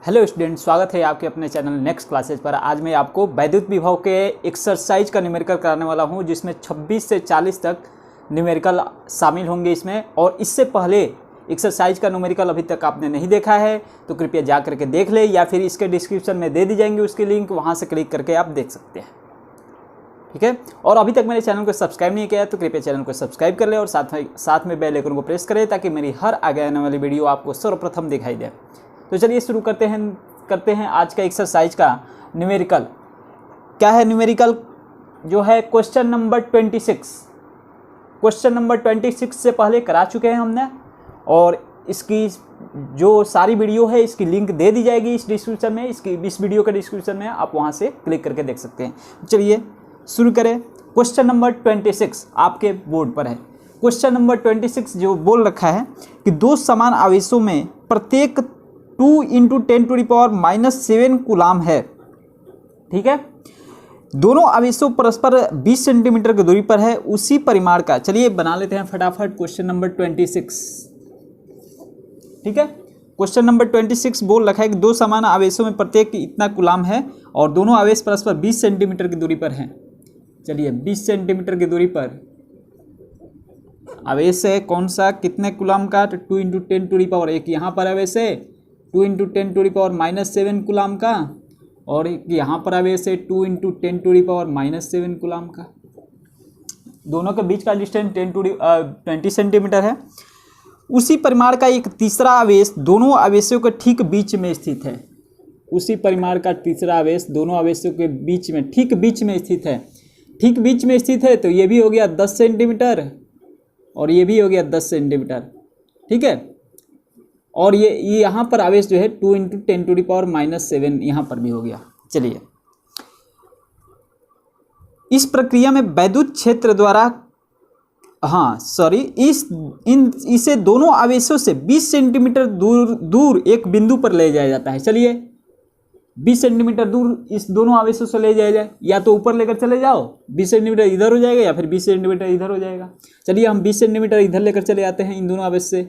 Hello student, स्वागत है आपके अपने चैनल नेक्स्ट क्लासेज पर। आज मैं आपको वैद्युत विभव के एक्सरसाइज का न्यूमेरिकल कराने वाला हूं, जिसमें 26 से 40 तक न्यूमेरिकल शामिल होंगे इसमें। और इससे पहले एक्सरसाइज का न्यूमेरिकल अभी तक आपने नहीं देखा है तो कृपया जा करके देख ले, या फिर इसके डिस्क्रिप्शन में दे दी जाएंगे उसकी लिंक, वहाँ से क्लिक करके आप देख सकते हैं। ठीक है। और अभी तक मेरे चैनल को सब्सक्राइब नहीं किया है तो कृपया चैनल को सब्सक्राइब कर ले और साथ में बेल आइकन को प्रेस करें, ताकि मेरी हर आगे आने वाली वीडियो आपको सर्वप्रथम दिखाई दे। तो चलिए शुरू करते हैं आज का एक्सरसाइज का न्यूमेरिकल। क्या है न्यूमेरिकल? जो है क्वेश्चन नंबर 26। क्वेश्चन नंबर 26 से पहले करा चुके हैं हमने, और इसकी जो सारी वीडियो है इसकी लिंक दे दी जाएगी इस डिस्क्रिप्शन में, इस वीडियो के डिस्क्रिप्शन में, आप वहां से क्लिक करके देख सकते हैं। चलिए शुरू करें। क्वेश्चन नंबर 26 आपके बोर्ड पर है। क्वेश्चन नंबर 26 जो बोल रखा है कि दो समान आवेशों में प्रत्येक 2 × 10⁻⁻7 कूलाम है। ठीक है। दोनों आवेशों परस्पर 20 सेंटीमीटर की दूरी पर है उसी परिमाण का। चलिए बना लेते हैं फटाफट क्वेश्चन नंबर 26। ठीक है। क्वेश्चन नंबर 26 बोल रखा है कि दो समान आवेशों में प्रत्येक इतना कूलाम है और दोनों आवेश परस्पर 20 सेंटीमीटर की दूरी पर हैं। चलिए 20 सेंटीमीटर की दूरी पर आवेश है कौन सा, कितने कूलाम का? तो 2 × 10⁻1 यहाँ पर आवेश है 2 × 10⁻⁻7 कूलाम का, और यहाँ पर आवेश है 2 × 10⁻⁻7 कूलाम का। दोनों के बीच का डिस्टेंस 20 सेंटीमीटर है। उसी परिमाण का एक तीसरा आवेश दोनों आवेशों के ठीक बीच में स्थित है। उसी परिमाण का तीसरा आवेश दोनों आवेशों के बीच में, ठीक बीच में स्थित है। ठीक बीच में स्थित है तो ये भी हो गया 10 सेंटीमीटर और ये भी हो गया 10 सेंटीमीटर। ठीक है। और ये यहाँ पर आवेश जो है 2 × 10⁻⁻7 यहाँ पर भी हो गया। चलिए इस प्रक्रिया में वैद्युत क्षेत्र द्वारा इसे दोनों आवेशों से 20 सेंटीमीटर दूर एक बिंदु पर ले जाया जाता है। चलिए 20 सेंटीमीटर दूर इस दोनों आवेशों से ले जाया जाए, या तो ऊपर लेकर चले जाओ 20 सेंटीमीटर इधर हो जाएगा, या फिर 20 सेंटीमीटर इधर हो जाएगा। चलिए हम 20 सेंटीमीटर इधर लेकर चले आते हैं इन दोनों आवेश से।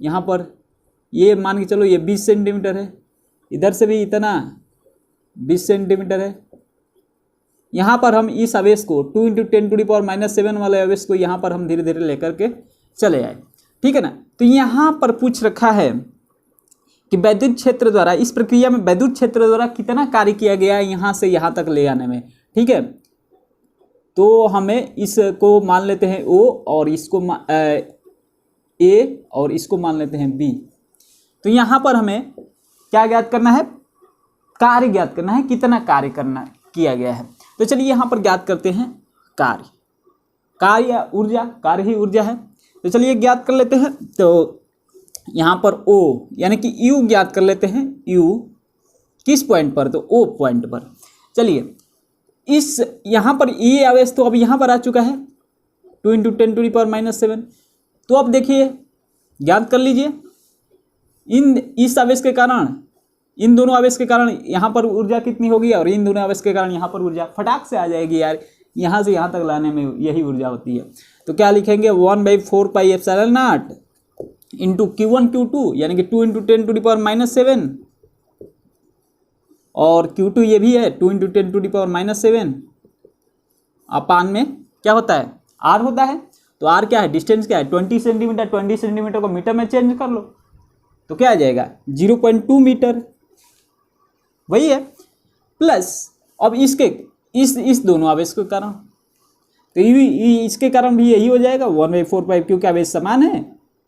यहाँ पर ये मान के चलो ये 20 सेंटीमीटर है, इधर से भी इतना 20 सेंटीमीटर है। यहाँ पर हम इस आवेश को 2 × 10⁻⁻7 वाले आवेश को यहाँ पर हम धीरे धीरे लेकर के चले आए। ठीक है ना। तो यहाँ पर पूछ रखा है कि वैद्युत क्षेत्र द्वारा, इस प्रक्रिया में वैद्युत क्षेत्र द्वारा कितना कार्य किया गया है यहाँ से यहाँ तक ले आने में। ठीक है। तो हमें इसको मान लेते हैं O, और इसको A, और इसको मान लेते हैं B। तो यहाँ पर हमें क्या ज्ञात करना है? कार्य ज्ञात करना है, कितना कार्य किया गया है। तो चलिए यहाँ पर ज्ञात करते हैं कार्य या ऊर्जा। कार्य ही ऊर्जा है। तो चलिए ज्ञात कर लेते हैं। तो यहाँ पर O यानी कि U ज्ञात कर लेते हैं। U किस पॉइंट पर? तो O पॉइंट पर। चलिए इस यहाँ पर ये आवेश तो अब यहाँ पर आ चुका है 2 × 10⁻⁻7। तो अब देखिए ज्ञात कर लीजिए इस आवेश के कारण, इन दोनों आवेश के कारण यहाँ पर ऊर्जा कितनी होगी, और इन दोनों आवेश के कारण यहाँ पर ऊर्जा फटाक से आ जाएगी यार। यहाँ से यहाँ तक लाने में यही ऊर्जा होती है। तो क्या लिखेंगे? 1/4πε0 इंटू Q1 Q2 यानी कि 2 × 10⁻⁻7, और Q2 ये भी है 2 × 10⁻⁻7 अपान में क्या होता है? R होता है। तो R क्या है? डिस्टेंस क्या है? 20 सेंटीमीटर। 20 सेंटीमीटर को मीटर में चेंज कर लो तो क्या आ जाएगा? 0.2 मीटर। वही है। प्लस अब इसके इस दोनों आवेश के कारण, तो इसके कारण भी यही हो जाएगा 1/4π, क्योंकि आवेश समान है।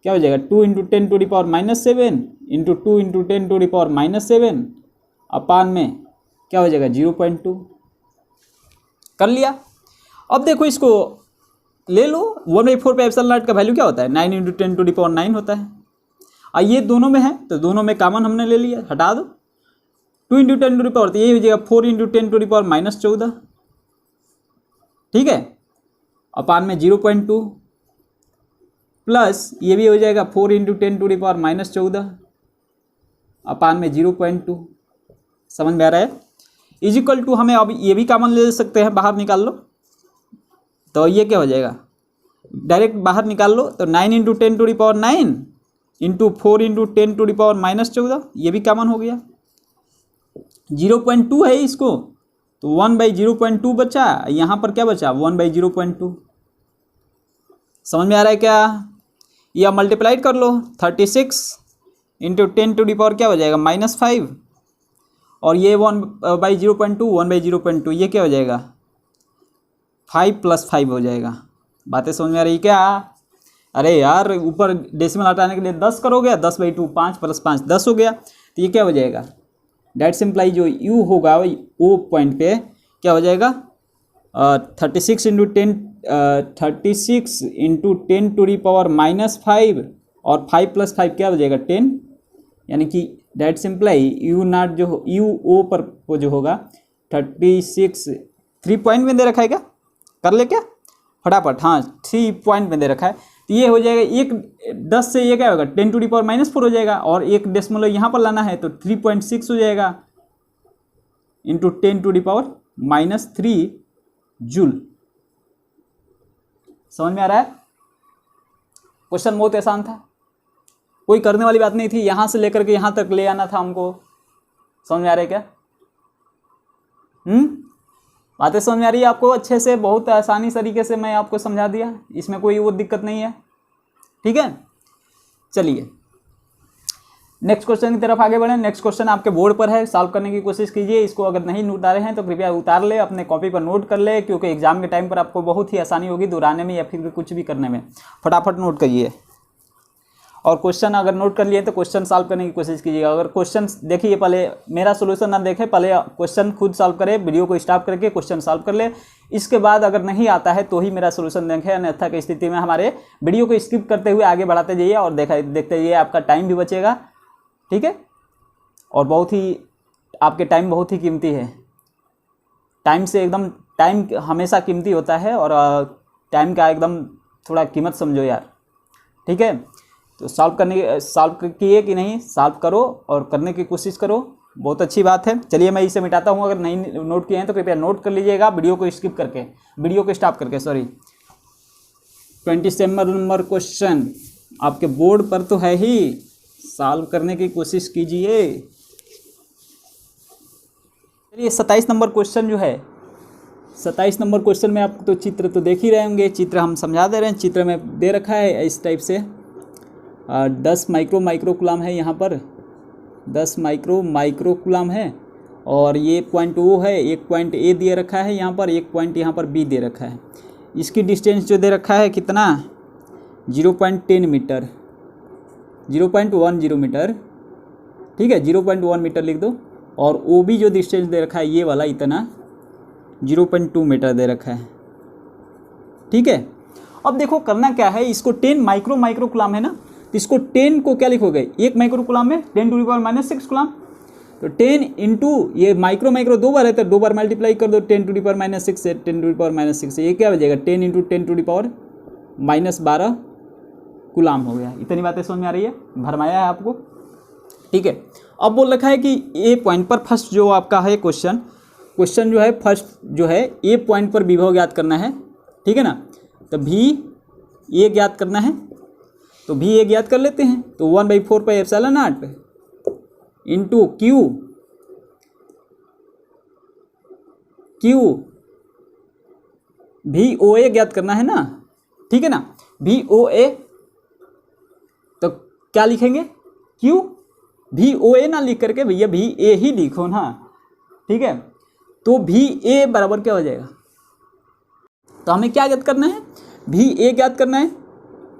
क्या हो जाएगा? 2 × 10⁻⁻7 इंटू 2 × 10⁻⁻7 अपान में क्या हो जाएगा? 0.2। कर लिया। अब देखो इसको ले लो। 1/4πε0 का वैल्यू क्या होता है? 9 × 10⁻9 होता है। और ये दोनों में है तो दोनों में कॉमन हमने ले लिया, हटा दो। 2 × 10⁻, तो ये हो जाएगा 4 × 10⁻14। ठीक है। अपान में 0.2 प्लस ये भी हो जाएगा 4 × 10⁻14 अपान में 0.2। समझ में आ रहा है? इजिकल टू हमें अब ये भी कॉमन ले सकते हैं, बाहर निकाल लो। तो ये क्या हो जाएगा? डायरेक्ट बाहर निकाल लो। तो 9 × 10⁻9 इंटू 4 इंटू 10⁻⁻14, ये भी कॉमन हो गया। 0.2 है इसको, तो 1/0.2 बचा, यहाँ पर क्या बचा 1/0.2। समझ में आ रहा है क्या? या मल्टीप्लाइड कर लो, 36 इंटू 10⁻, क्या हो जाएगा -5, और ये 1/0.2 1/0.2, ये क्या हो जाएगा 5 + 5 हो जाएगा। बातें समझ में आ रही क्या? अरे यार ऊपर डेसिमल हटाने के लिए 10 करोगे, 10/2 5 + 5 10 हो गया, तो ये क्या हो जाएगा डेट सिंप्लाई जो यू होगा वो पॉइंट पे क्या हो जाएगा 36 इंटू 10⁻⁻5 और 5 + 5 क्या हो जाएगा 10, यानी कि डेट सिंप्लाई यू नॉट जो यू ओ पर वो जो होगा 36 3 पॉइंट में दे रखा है क्या, कर ले क्या फटाफट, हाँ 3 पॉइंट में दे रखा है, तो ये हो जाएगा एक 10 से ये क्या होगा 10⁻⁻4 हो जाएगा, और एक डेसिमल यहाँ पर लाना है तो 3.6 हो जाएगा इंटू 10⁻³ जूल। समझ में आ रहा है? क्वेश्चन बहुत आसान था, कोई करने वाली बात नहीं थी, यहाँ से लेकर के यहाँ तक ले आना था हमको। समझ में आ रहा है क्या? बातें समझ में आ रही है आपको अच्छे से? बहुत आसानी तरीके से मैं आपको समझा दिया, इसमें कोई वो दिक्कत नहीं है। ठीक है, चलिए नेक्स्ट क्वेश्चन की तरफ आगे बढ़ें। नेक्स्ट क्वेश्चन आपके बोर्ड पर है, सॉल्व करने की कोशिश कीजिए। इसको अगर नहीं उतारे हैं तो कृपया उतार ले, अपने कॉपी पर नोट कर ले, क्योंकि एग्जाम के टाइम पर आपको बहुत ही आसानी होगी दोहराने में या फिर कुछ भी करने में। फटाफट नोट करिए, और क्वेश्चन अगर नोट कर लिए तो क्वेश्चन सॉल्व करने की कोशिश कीजिएगा। अगर क्वेश्चन देखिए, पहले मेरा सोल्यूशन ना देखें, पहले क्वेश्चन खुद सॉल्व करें, वीडियो को स्टॉप करके क्वेश्चन सॉल्व कर ले, इसके बाद अगर नहीं आता है तो ही मेरा सोल्यूशन देखें, अन्यथा की स्थिति में हमारे वीडियो को स्किप करते हुए आगे बढ़ाते जाइए और देखते जाइए, आपका टाइम भी बचेगा। ठीक है, और बहुत ही आपके टाइम बहुत ही कीमती है, टाइम से एकदम टाइम हमेशा कीमती होता है, और टाइम का एकदम थोड़ा कीमत समझो यार। ठीक है, तो सॉल्व किए कि नहीं, सॉल्व करो और करने की कोशिश करो, बहुत अच्छी बात है। चलिए मैं इसे मिटाता हूँ, अगर नहीं नोट किए हैं तो कृपया नोट कर लीजिएगा, वीडियो को स्किप करके, वीडियो को स्टॉप करके, सॉरी। 27 नंबर क्वेश्चन आपके बोर्ड पर तो है ही, सॉल्व करने की कोशिश कीजिए। चलिए 27 नंबर क्वेश्चन जो है, 27 नंबर क्वेश्चन में आप तो चित्र तो देख ही रहे होंगे, चित्र हम समझा दे रहे हैं। चित्र में दे रखा है इस टाइप से 10 माइक्रो कूलम है, यहाँ पर 10 माइक्रो कूलम है, और ये पॉइंट ओ है, एक पॉइंट ए दे रखा है यहाँ पर, एक पॉइंट यहाँ पर बी दे रखा है। इसकी डिस्टेंस जो दे रखा है कितना 0.10 मीटर, 0.10 मीटर, ठीक है 0.1 मीटर लिख दो, और ओ बी जो डिस्टेंस दे रखा है ये वाला इतना 0.2 मीटर दे रखा है। ठीक है, अब देखो करना क्या है, इसको 10 माइक्रो कूलम है ना, तो इसको 10 को क्या लिखोगे, एक माइक्रो कूलम में 10⁻⁻6 कूलम, तो 10 इंटू ये माइक्रो 2 बार है तो 2 बार मल्टीप्लाई कर दो 10⁻⁻6 से 10⁻⁻6 से, ये क्या हो जाएगा 10 इंटू 10⁻12 कूलम हो गया। इतनी बातें समझ में आ रही है, भरमाया है आपको। ठीक है, अब बोल रखा है कि ए पॉइंट पर फर्स्ट जो आपका है क्वेश्चन जो है फर्स्ट जो है ए पॉइंट पर विभव ज्ञात करना है। ठीक है ना, तो भी ए ज्ञात करना है, तो भी ए ज्ञात कर लेते हैं, तो 1/4πε0 इंटू क्यू भी ओ ए ज्ञात करना है ना। ठीक है ना, भी ओ ए, तो क्या लिखेंगे क्यू भी ओ ए ना लिख करके भैया भी ए ही लिखो ना। ठीक है, तो भी ए बराबर क्या हो जाएगा, तो हमें क्या ज्ञात करना है, भी ए ज्ञात करना है।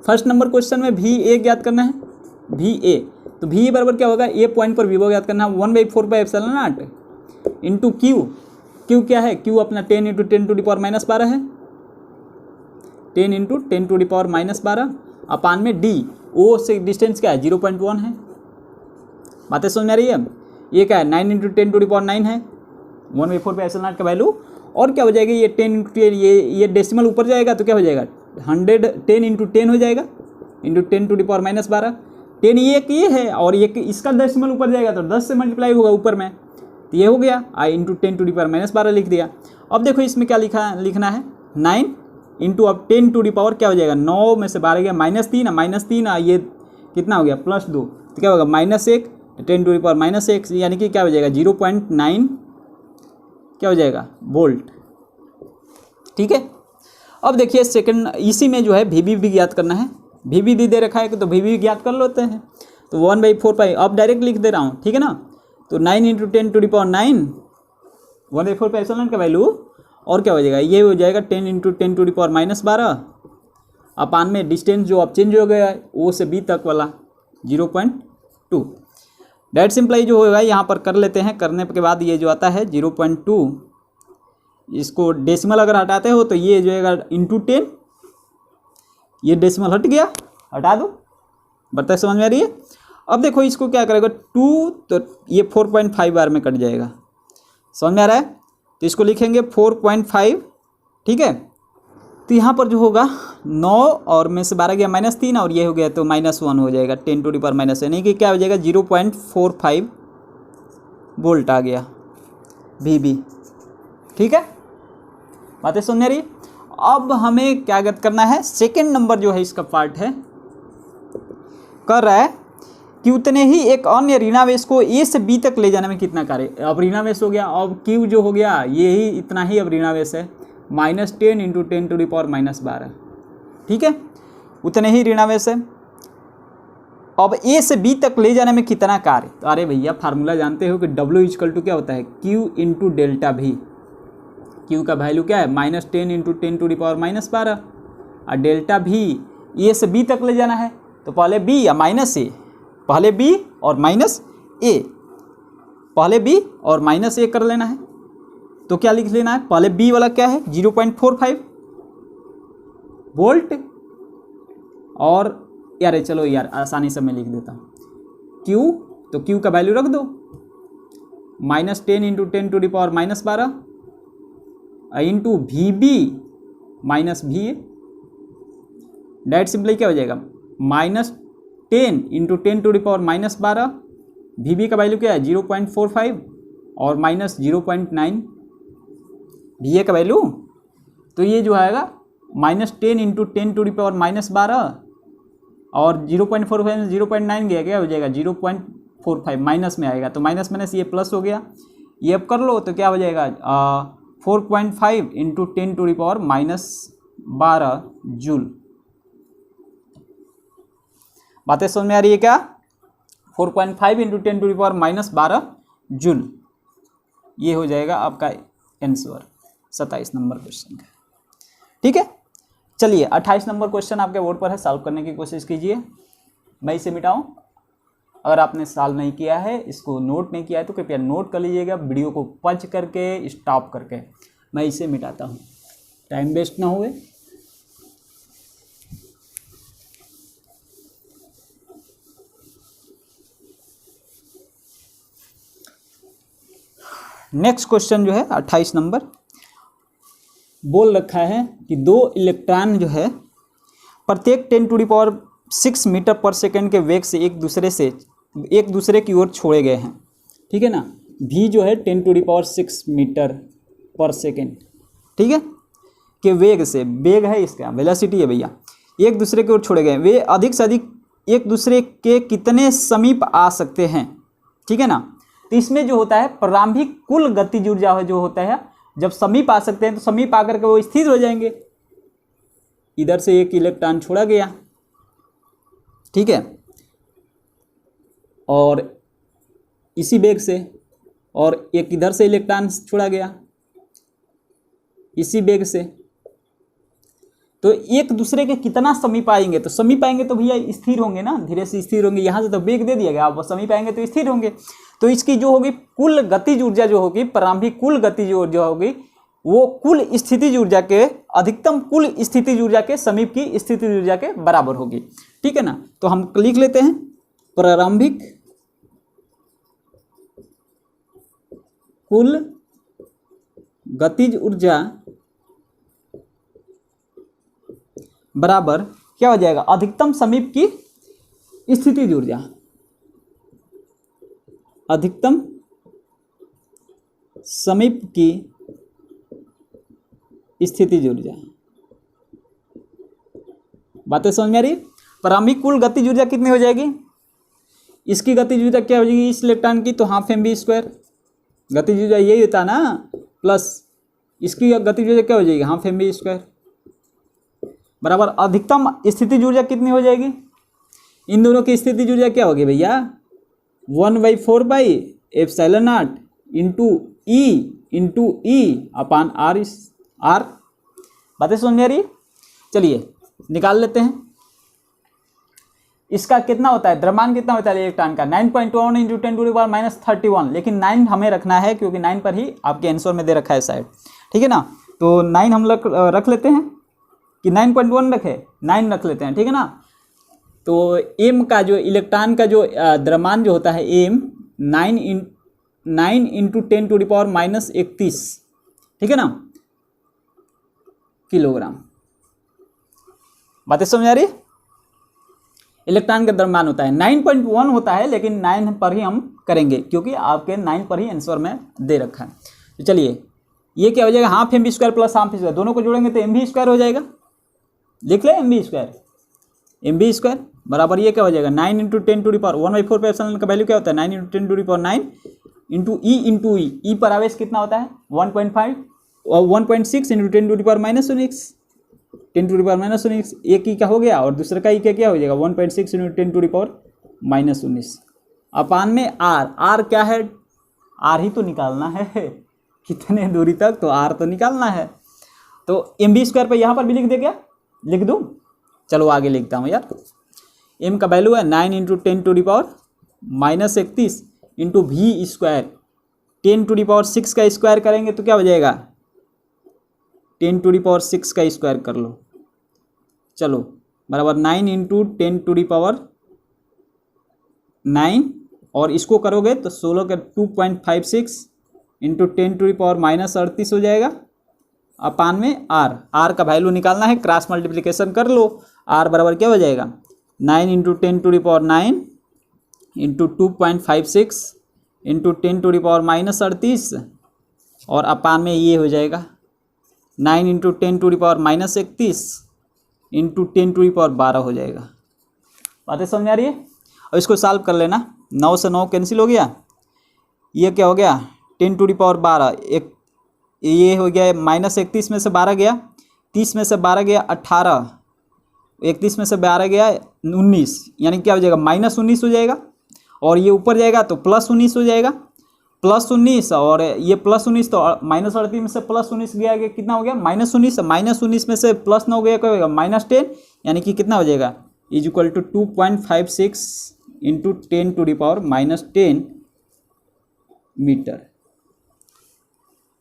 फर्स्ट नंबर क्वेश्चन में भी ए ज्ञात करना है, भी ए, तो भी ए बराबर क्या होगा, ए पॉइंट पर विभव ज्ञात करना है 1/4πε0 इंटू क्यू क्या है, क्यू अपना 10 इंटू 10⁻⁻12 है, 10 इंटू 10⁻⁻12 अपान में डी, ओ से डिस्टेंस क्या है 0.1 है। बातें समझ में आ रही है? ये क्या है 9 इंटू 10⁻9 है, 1/4πε0 का वैल्यू, और क्या हो जाएगा ये 10 इंटू 10, ये डेसिमल ऊपर जाएगा तो क्या हो जाएगा 10 इंटू 10 हो जाएगा इंटू 10⁻⁻12, 10 ये है, और ये इसका डेसिमल ऊपर जाएगा तो 10 से मल्टीप्लाई होगा ऊपर में, तो ये हो गया इंटू 10⁻⁻12 लिख दिया। अब देखो इसमें क्या लिखना है 9 इंटू अब 10 टू दी पावर क्या हो जाएगा 9 में से 12 गया -3 ये कितना हो गया +2, तो क्या होगा -1 10⁻⁻⁻1 यानी कि क्या हो जाएगा 0.9 क्या हो जाएगा वोल्ट। ठीक है, अब देखिए सेकंड इसी में जो है वीबी भी ज्ञात करना है। वीबी भी दे रखा है तो वीबी ज्ञात कर लेते हैं। तो 1/4 अब डायरेक्ट लिख दे रहा हूँ, ठीक है ना। तो 9 × 10⁹ 1/4 का वैल्यू और क्या हो जाएगा, ये हो जाएगा 10 × 10⁻12 अपान में डिस्टेंस जो अब चेंज हो गया है ओ से बी तक वाला 0.2। डेट सिंपलाई जो होगा यहाँ पर कर लेते हैं, करने के बाद ये जो आता है 0.2, इसको डेसिमल अगर हटाते हो तो ये जो है ×10, ये डेसिमल हट गया, हटा दो, बर्तन समझ में आ रही है। अब देखो इसको क्या करेगा 2, तो ये 4.5 बार में कट जाएगा, समझ में आ रहा है। तो इसको लिखेंगे 4.5, ठीक है। तो यहाँ पर जो होगा 9 और में से 12 गया -3 और ये हो गया तो -1 हो जाएगा 10⁻⁻, यानी कि क्या हो जाएगा 0.45 वोल्ट आ गया वीबी। ठीक है, बातें समझ आ रही है। अब हमें क्या करना है, सेकेंड नंबर जो है इसका पार्ट है, कर रहा है कि उतने ही एक अन्य ऋणावेश को ए से बी तक ले जाने में कितना कार्य। अब ऋणावेश हो गया, अब क्यू जो हो गया ये ही इतना ही अब ऋणावेश है, -10 × 10⁻12, ठीक है, उतने ही ऋणावेश है। अब ए से बी तक ले जाने में कितना कार्य, तो अरे भैया फार्मूला जानते हो कि W = क्या होता है, Q × ΔV। Q का वैल्यू क्या है -10 × 10⁻12 और डेल्टा भी ए से बी तक ले जाना है तो पहले बी या -a, पहले बी और -a, पहले बी और -a कर लेना है। तो क्या लिख लेना है, पहले बी वाला क्या है 0.45 वोल्ट, और यार चलो यार आसानी से मैं लिख देता हूँ Q, तो Q का वैल्यू रख दो -10 × 10⁻12 into VB -VA, that simply क्या हो जाएगा -10 × 10⁻12, VB का वैल्यू क्या है 0.45 और -0.9 VA का वैल्यू, तो ये जो आएगा -10 × 10⁻12 और 0.45 में 0.9 गया, क्या हो जाएगा 0.45 माइनस में आएगा, तो माइनस माइनस ये प्लस हो गया, ये अब कर लो तो क्या हो जाएगा 4.5 × 10⁻12 जूल। बातें समझ में आ रही है क्या, 4.5 × 10⁻12 जूल, ये हो जाएगा आपका आंसर 27 नंबर क्वेश्चन का। ठीक है, चलिए 28 नंबर क्वेश्चन आपके बोर्ड पर है, सॉल्व करने की कोशिश कीजिए। मैं इसे मिटाऊं, अगर आपने सॉल्व नहीं किया है, इसको नोट नहीं किया है तो कृपया नोट कर लीजिएगा, वीडियो को पॉज करके स्टॉप करके। मैं इसे मिटाता हूं, टाइम वेस्ट ना हुए। नेक्स्ट क्वेश्चन जो है 28 नंबर, बोल रखा है कि 2 इलेक्ट्रॉन जो है प्रत्येक 10⁶ मीटर पर सेकेंड के वेग से एक दूसरे की ओर छोड़े गए हैं। ठीक है ना, v जो है 10⁶ मीटर पर सेकेंड, ठीक है, के वेग से, वेग है इसका, वेलोसिटी है भैया, एक दूसरे की ओर छोड़े गए, वे अधिक से अधिक एक दूसरे के कितने समीप आ सकते हैं। ठीक है ना, तो इसमें जो होता है प्रारंभिक कुल गतिज ऊर्जा जो होता है, जब समीप आ सकते हैं तो समीप आकर के वो स्थिर हो जाएंगे। इधर से एक इलेक्ट्रॉन छोड़ा गया, ठीक है, और इसी वेग से, और एक इधर से इलेक्ट्रॉन छोड़ा गया इसी वेग से, तो एक दूसरे के कितना समीप आएंगे, तो समीप आएंगे तो भैया स्थिर होंगे ना, धीरे से स्थिर होंगे, यहाँ से तो वेग दे दिया गया, अब समीप आएंगे तो स्थिर होंगे। तो इसकी जो होगी कुल गतिज ऊर्जा जो होगी, प्रारंभिक कुल गतिज ऊर्जा होगी, वो कुल स्थितिज ऊर्जा के, अधिकतम कुल स्थितिज ऊर्जा के समीप की स्थितिज ऊर्जा के बराबर होगी। ठीक है ना, तो हम लिख लेते हैं प्रारंभिक कुल गतिज ऊर्जा बराबर क्या हो जाएगा, अधिकतम समीप की स्थितिज ऊर्जा, अधिकतम समीप की स्थितिज ऊर्जा। बातें समझ में आ रही है। प्रारंभिक कुल गतिज ऊर्जा कितनी हो जाएगी, इसकी गतिज ऊर्जा क्या हो जाएगी इस इलेक्ट्रॉन की, तो हाफ mv², गतिज ऊर्जा यही होता है ना, प्लस इसकी गतिज ऊर्जा क्या हो जाएगी, हाफ mv², बराबर अधिकतम स्थितिज ऊर्जा कितनी हो जाएगी, इन दोनों की स्थितिज ऊर्जा क्या होगी भैया, 1/4πε0 इंटू ई अपान आर, बातें समझ में आ रही है। चलिए निकाल लेते हैं, इसका कितना होता है, द्रव्यमान कितना होता है इलेक्ट्रॉन का, 9.1 इंटू 10⁻31, लेकिन 9 हमें रखना है क्योंकि 9 पर ही आपके आंसर में दे रखा है शायद, ठीक है ना, तो 9 हम रख लेते हैं कि 9.1 रखे, 9 रख लेते हैं, ठीक है ना। तो एम का जो इलेक्ट्रॉन का जो द्रव्यमान जो होता है एम 9 इंटू 10⁻31, ठीक है ना, किलोग्राम, बातें समझ आ रही है। इलेक्ट्रॉन का द्रव्यमान होता है 9.1 होता है, लेकिन 9 पर ही हम करेंगे क्योंकि आपके 9 पर ही आंसर में दे रखा है। तो चलिए ये क्या हो जाएगा, half mv² plus half mv², दोनों को जोड़ेंगे तो mv² हो जाएगा, लिख ले mv² बराबर ये क्या हो जाएगा 9 इंटू 10⁻1/4 का वैल्यू क्या होता है 9 इंटू 10⁻9 इंटू ई पर आवेश कितना होता है 1.5 और 1.6 इंटू 10⁻⁻19 एक ई का हो गया और दूसरे का ई क्या हो जाएगा 1.6 इंटू 10⁻⁻19 अपान में आर क्या है, आर ही तो निकालना है कितने दूरी तक, तो आर तो निकालना है, तो mv² पे यहाँ पर भी लिख दे, क्या लिख दूँ, चलो आगे लिखता हूँ यार। m का वैल्यू है 9 इंटू 10⁻31 इंटू v², 10⁻6 का स्क्वायर करेंगे तो क्या हो जाएगा 10⁻6 का स्क्वायर कर लो, चलो बराबर 9 इंटू 10⁻9 और इसको करोगे तो 16 का 2.56 इंटू 10⁻38 हो जाएगा अपान में आर का वैल्यू निकालना है, क्रॉस मल्टीप्लिकेशन कर लो, आर बराबर क्या हो जाएगा 9 इंटू 10⁻9 इंटू 2.56 इंटू 10⁻38 और अपान में ये हो जाएगा 9 इंटू 10⁻31 इंटू 10⁻12 हो जाएगा, बातें समझ आ रही है। और इसको सॉल्व कर लेना, 9 से 9 कैंसिल हो गया, ये क्या हो गया 10⁻12, एक ये हो गया -31 में से 12 गया, 30 में से 12 गया 18, 31 में से 12 गया 19, यानी क्या हो जाएगा -19 हो जाएगा और ये ऊपर जाएगा तो +19 हो जाएगा, +19 और ये +19 तो -38 में से +19 गया कितना हो गया -19 में से +9 गया क्या होगा -10, यानी कि कितना हो जाएगा = 2.56 इंटू 10⁻10 मीटर,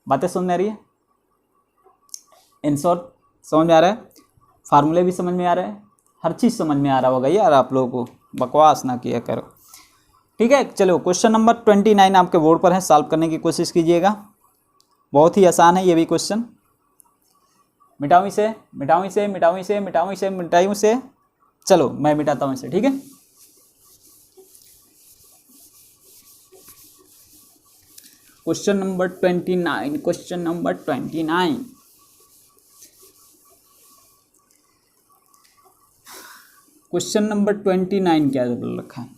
बातें समझ में आ रही है, आंसर समझ में आ रहा है, फार्मूले भी समझ में आ रहे हैं, हर चीज़ समझ में आ रहा होगा यार, आप लोगों को बकवास ना किया करो, ठीक है। चलो क्वेश्चन नंबर 29 आपके बोर्ड पर है, सॉल्व करने की कोशिश कीजिएगा, बहुत ही आसान है ये भी क्वेश्चन, मिटाऊँ इसे, चलो मैं मिटाता हूँ इसे, ठीक है। क्वेश्चन नंबर 29 क्वेश्चन नंबर 29 क्या बोल रखा है,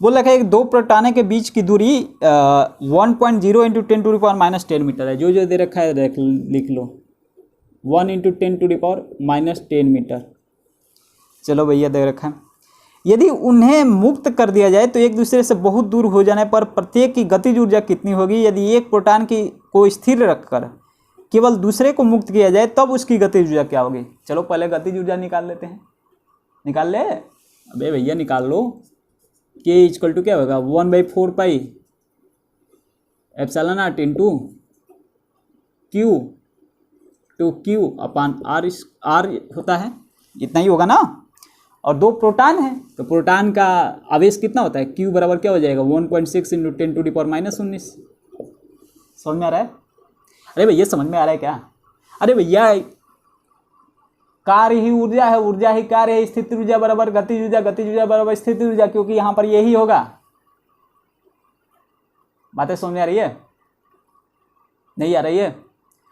बोल रखा है एक दो प्रोटॉनों के बीच की दूरी 1.0 इंटू 10⁻10 मीटर है, जो दे रखा है लिख लो 1 इंटू 10⁻10 मीटर, चलो भैया दे रखा है, यदि उन्हें मुक्त कर दिया जाए तो एक दूसरे से बहुत दूर हो जाने पर प्रत्येक की गतिज ऊर्जा कितनी होगी, यदि एक प्रोटॉन को स्थिर रखकर केवल दूसरे को मुक्त किया जाए तब उसकी गतिज ऊर्जा क्या होगी। चलो पहले गतिज ऊर्जा निकाल लेते हैं, निकाल ले, अबे भैया निकाल लो, K = क्या होगा 1/4πε0 इंटू Q अपान R होता है, इतना ही होगा ना, और दो प्रोटॉन है तो प्रोटॉन का आवेश कितना होता है Q बराबर क्या हो जाएगा 1.6 इंटू 10⁻19, समझ में आ रहा है, अरे भैया समझ में आ रहा है क्या, अरे भैया कार्य ही ऊर्जा है, ऊर्जा ही कार्य है, स्थिति ऊर्जा बराबर गतिज ऊर्जा, गतिज ऊर्जा बराबर स्थिति ऊर्जा, क्योंकि यहाँ पर यही होगा, बातें समझ में आ रही है, नहीं आ रही है,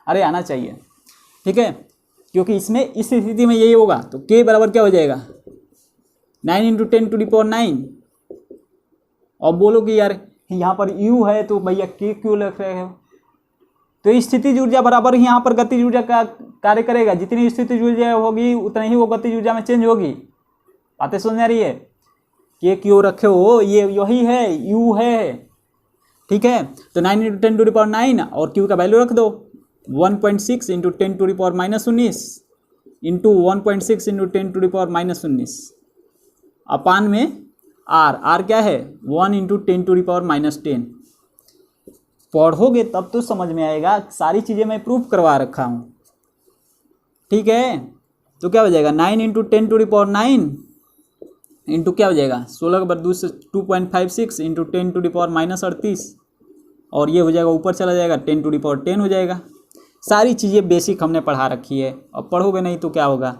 अरे आना चाहिए, ठीक है, क्योंकि इसमें इस स्थिति में यही होगा, तो K बराबर क्या हो जाएगा 9 इंटू 10⁹ और बोलो कि यार यहाँ पर U है तो भैया K क्यों लिख रहे हो। तो स्थितिज ऊर्जा बराबर यहाँ पर गतिज ऊर्जा का कार्य करेगा, जितनी स्थितिज ऊर्जा होगी उतना ही वो गतिज ऊर्जा में चेंज होगी। बातें समझ आ रही है। K क्यों रखे हो, ये यही है, U है, ठीक है। तो 9 इंटू 10⁹ और Q का वैल्यू रख दो 1.6 इंटू 10⁻⁻19 इंटू 1.6 इंटू 10⁻⁻19 अपान में R क्या है 1 इंटू 10⁻⁻10। पढ़ोगे तब तो समझ में आएगा, सारी चीज़ें मैं प्रूफ करवा रखा हूँ, ठीक है। तो क्या हो जाएगा 9 इंटू 10⁹ इंटू क्या हो जाएगा 16/2 से 2.56 इंटू 10⁻⁻38 और ये हो जाएगा ऊपर चला जाएगा 10⁻10 हो जाएगा। सारी चीज़ें बेसिक हमने पढ़ा रखी है, अब पढ़ोगे नहीं तो क्या होगा।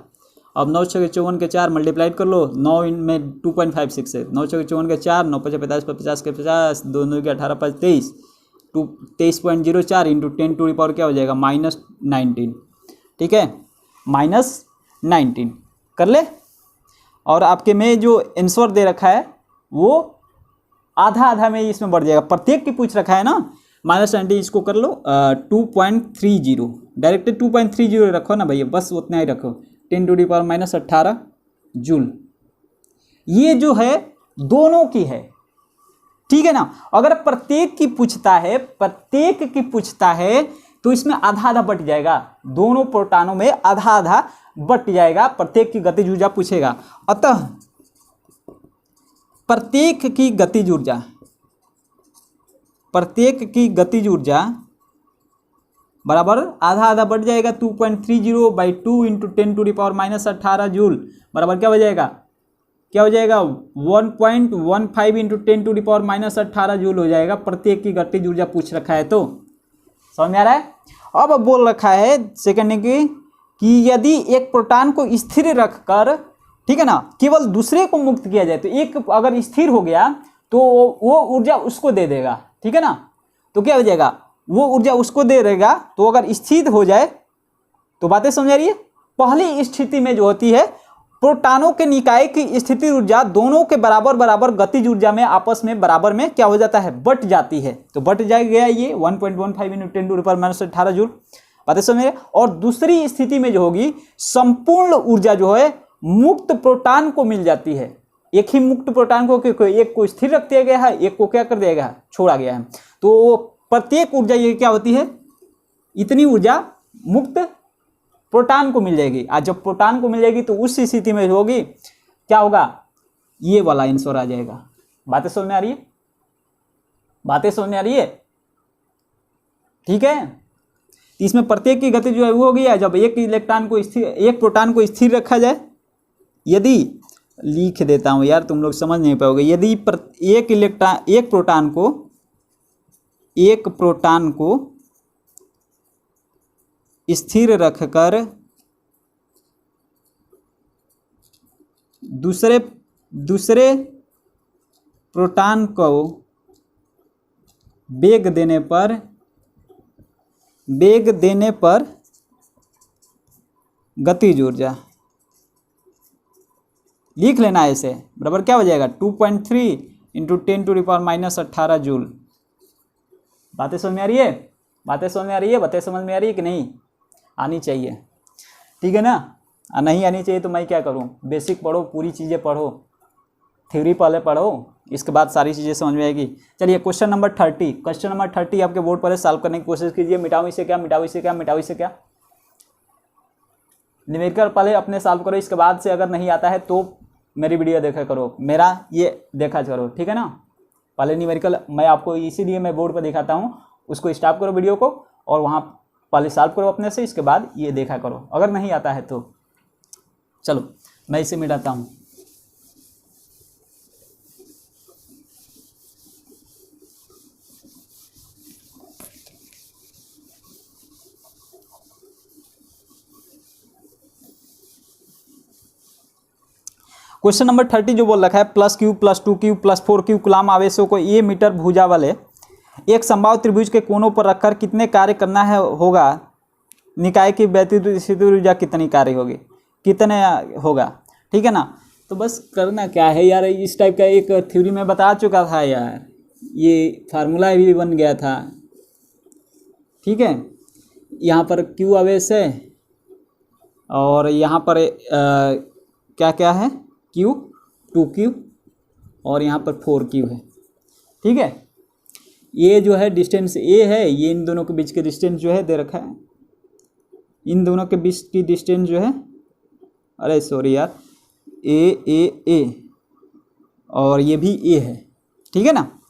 अब 9 × 54 के 4 मल्टीप्लाइड कर लो, 9 में 2.56 है, 9 × 54 के 4, 9 × 5 = 50 के 50, 2 9 के 18 5 23, 23.04 इंटू 10⁻ क्या हो जाएगा -19, ठीक है, -19 कर ले। और आपके में जो आंसर दे रखा है वो आधा आधा में इसमें बढ़ जाएगा, प्रत्येक की पूछ रखा है ना -19, इसको कर लो 2.30, डायरेक्ट 2.30 रखो ना भैया, बस उतना ही रखो 10⁻⁻18 जूल। ये जो है दोनों की है, ठीक है ना। अगर प्रत्येक की पूछता है तो इसमें आधा आधा बट जाएगा, दोनों प्रोटॉनों में आधा आधा बट जाएगा, प्रत्येक की गतिज ऊर्जा पूछेगा। अतः प्रत्येक की गतिज ऊर्जा बराबर आधा आधा बढ़ जाएगा 2.30/2 इंटू 10⁻⁻18 जूल बराबर क्या हो जाएगा 1.15 इंटू 10⁻⁻18 जूल हो जाएगा। प्रत्येक की गतिज ऊर्जा पूछ रखा है, तो समझ में आ रहा है। अब बोल रखा है सेकंड कि यदि एक प्रोटॉन को स्थिर रखकर, ठीक है ना, केवल दूसरे को मुक्त किया जाए, तो एक अगर स्थिर हो गया तो वो ऊर्जा उसको दे देगा, ठीक है ना। तो क्या हो जाएगा वो ऊर्जा उसको दे देगा। तो अगर स्थिर हो जाए तो बातें समझ आ रही है। पहली स्थिति में जो होती है प्रोटॉनों के निकाय की स्थिति ऊर्जा दोनों के बराबर बराबर गतिज ऊर्जा में आपस में बराबर में क्या हो जाता है बट जाती है। तो बट जाएगा ये 1.15 इंटू 10⁻⁻18 जूल, बातें समझ। और दूसरी स्थिति में जो होगी संपूर्ण ऊर्जा जो है मुक्त प्रोटॉन को मिल जाती है। एक ही मुक्त प्रोटॉन को एक को स्थिर रख दिया गया है, एक को क्या कर दिया गया है छोड़ा गया है। तो प्रत्येक ऊर्जा ये क्या होती है इतनी ऊर्जा मुक्त प्रोटॉन को मिल जाएगी। आज जब प्रोटॉन को मिल जाएगी तो उस स्थिति में होगी क्या होगा ये वाला आंसर आ जाएगा। बातें समझ में आ रही है, बातें समझ में आ रही है, ठीक है। तो इसमें प्रत्येक की गति जो है वो होगी जब एक इलेक्ट्रॉन को स्थिर, एक प्रोटॉन को स्थिर रखा जाए। यदि लिख देता हूं यार तुम लोग समझ नहीं पाओगे। यदि एक प्रोटॉन को स्थिर रखकर दूसरे प्रोटॉन को वेग देने पर गतिज ऊर्जा लिख लेना ऐसे बराबर क्या हो जाएगा 2.3 इंटू 10⁻⁻18 जूल। बातें समझ में आ रही है, बातें समझ में आ रही है, बातें समझ में आ रही है कि नहीं आनी चाहिए, ठीक है ना। नहीं आनी चाहिए तो मैं क्या करूं, बेसिक पढ़ो, पूरी चीज़ें पढ़ो, थ्योरी पहले पढ़ो, इसके बाद सारी चीज़ें समझ में आएगी। चलिए क्वेश्चन नंबर 30 आपके बोर्ड पर सॉल्व करने की कोशिश कीजिए। मिटाओ इसे क्या, मिटाओ इसे क्या, मिटाओ इसे क्या। न्यूमेरिकल पहले अपने सॉल्व करो, इसके बाद से अगर नहीं आता है तो मेरी वीडियो देखा करो, मेरा ये देखा करो, ठीक है ना। पहले न्यूमेरिकल मैं आपको इसीलिए मैं बोर्ड पर दिखाता हूँ, उसको स्टॉप करो वीडियो को और वहाँ पहले सॉल्व करो अपने से, इसके बाद ये देखा करो। अगर नहीं आता है तो चलो मैं इसे मिटाता हूँ। क्वेश्चन नंबर 30 जो बोल रखा है +q + 2q + 4q कूलाम आवेशों को a मीटर भुजा वाले एक समबाहु त्रिभुज के कोनों पर रखकर कितने कार्य करना है होगा। निकाय की व्यतिरिक्त स्थिति ऊर्जा कितनी कार्य होगी, कितने होगा, ठीक है ना। तो बस करना क्या है यार, इस टाइप का एक थ्योरी मैं बता चुका था यार, ये फार्मूला भी बन गया था। ठीक है, यहाँ पर क्यू आवेश है और यहाँ पर क्या क्या है, क्यू 2Q और यहाँ पर 4Q है। ठीक है, ये जो है डिस्टेंस ए है, ये इन दोनों के बीच के डिस्टेंस जो है दे रखा है, इन दोनों के बीच की डिस्टेंस जो है, अरे सॉरी यार, ए और ये भी ए है। ठीक है ना,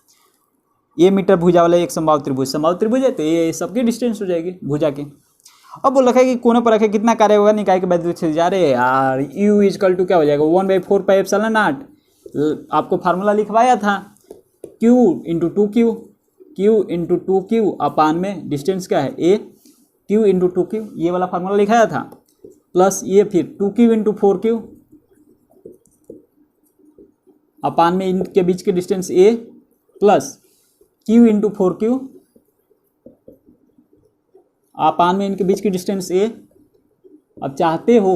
ये मीटर भुजा वाला एक समबाहु त्रिभुज है, तो ये सबकी डिस्टेंस हो जाएगी भुजा की। अब बोल रखा है कि कोनों पर रखे कितना कार्य होगा निकाय के वैद्युत क्षेत्र जा रहे यार, U इक्वल टू क्या हो जाएगा 1/4πε0। आपको फार्मूला लिखवाया था, Q into 2Q, Q into 2Q अपान में डिस्टेंस क्या है A, Q इंटू 2Q, ये वाला फार्मूला लिखाया था, प्लस ये फिर 2Q इंटू 4Q अपान में इनके बीच के distance A plus Q into 4Q अपान में इनके बीच की डिस्टेंस A। अब चाहते हो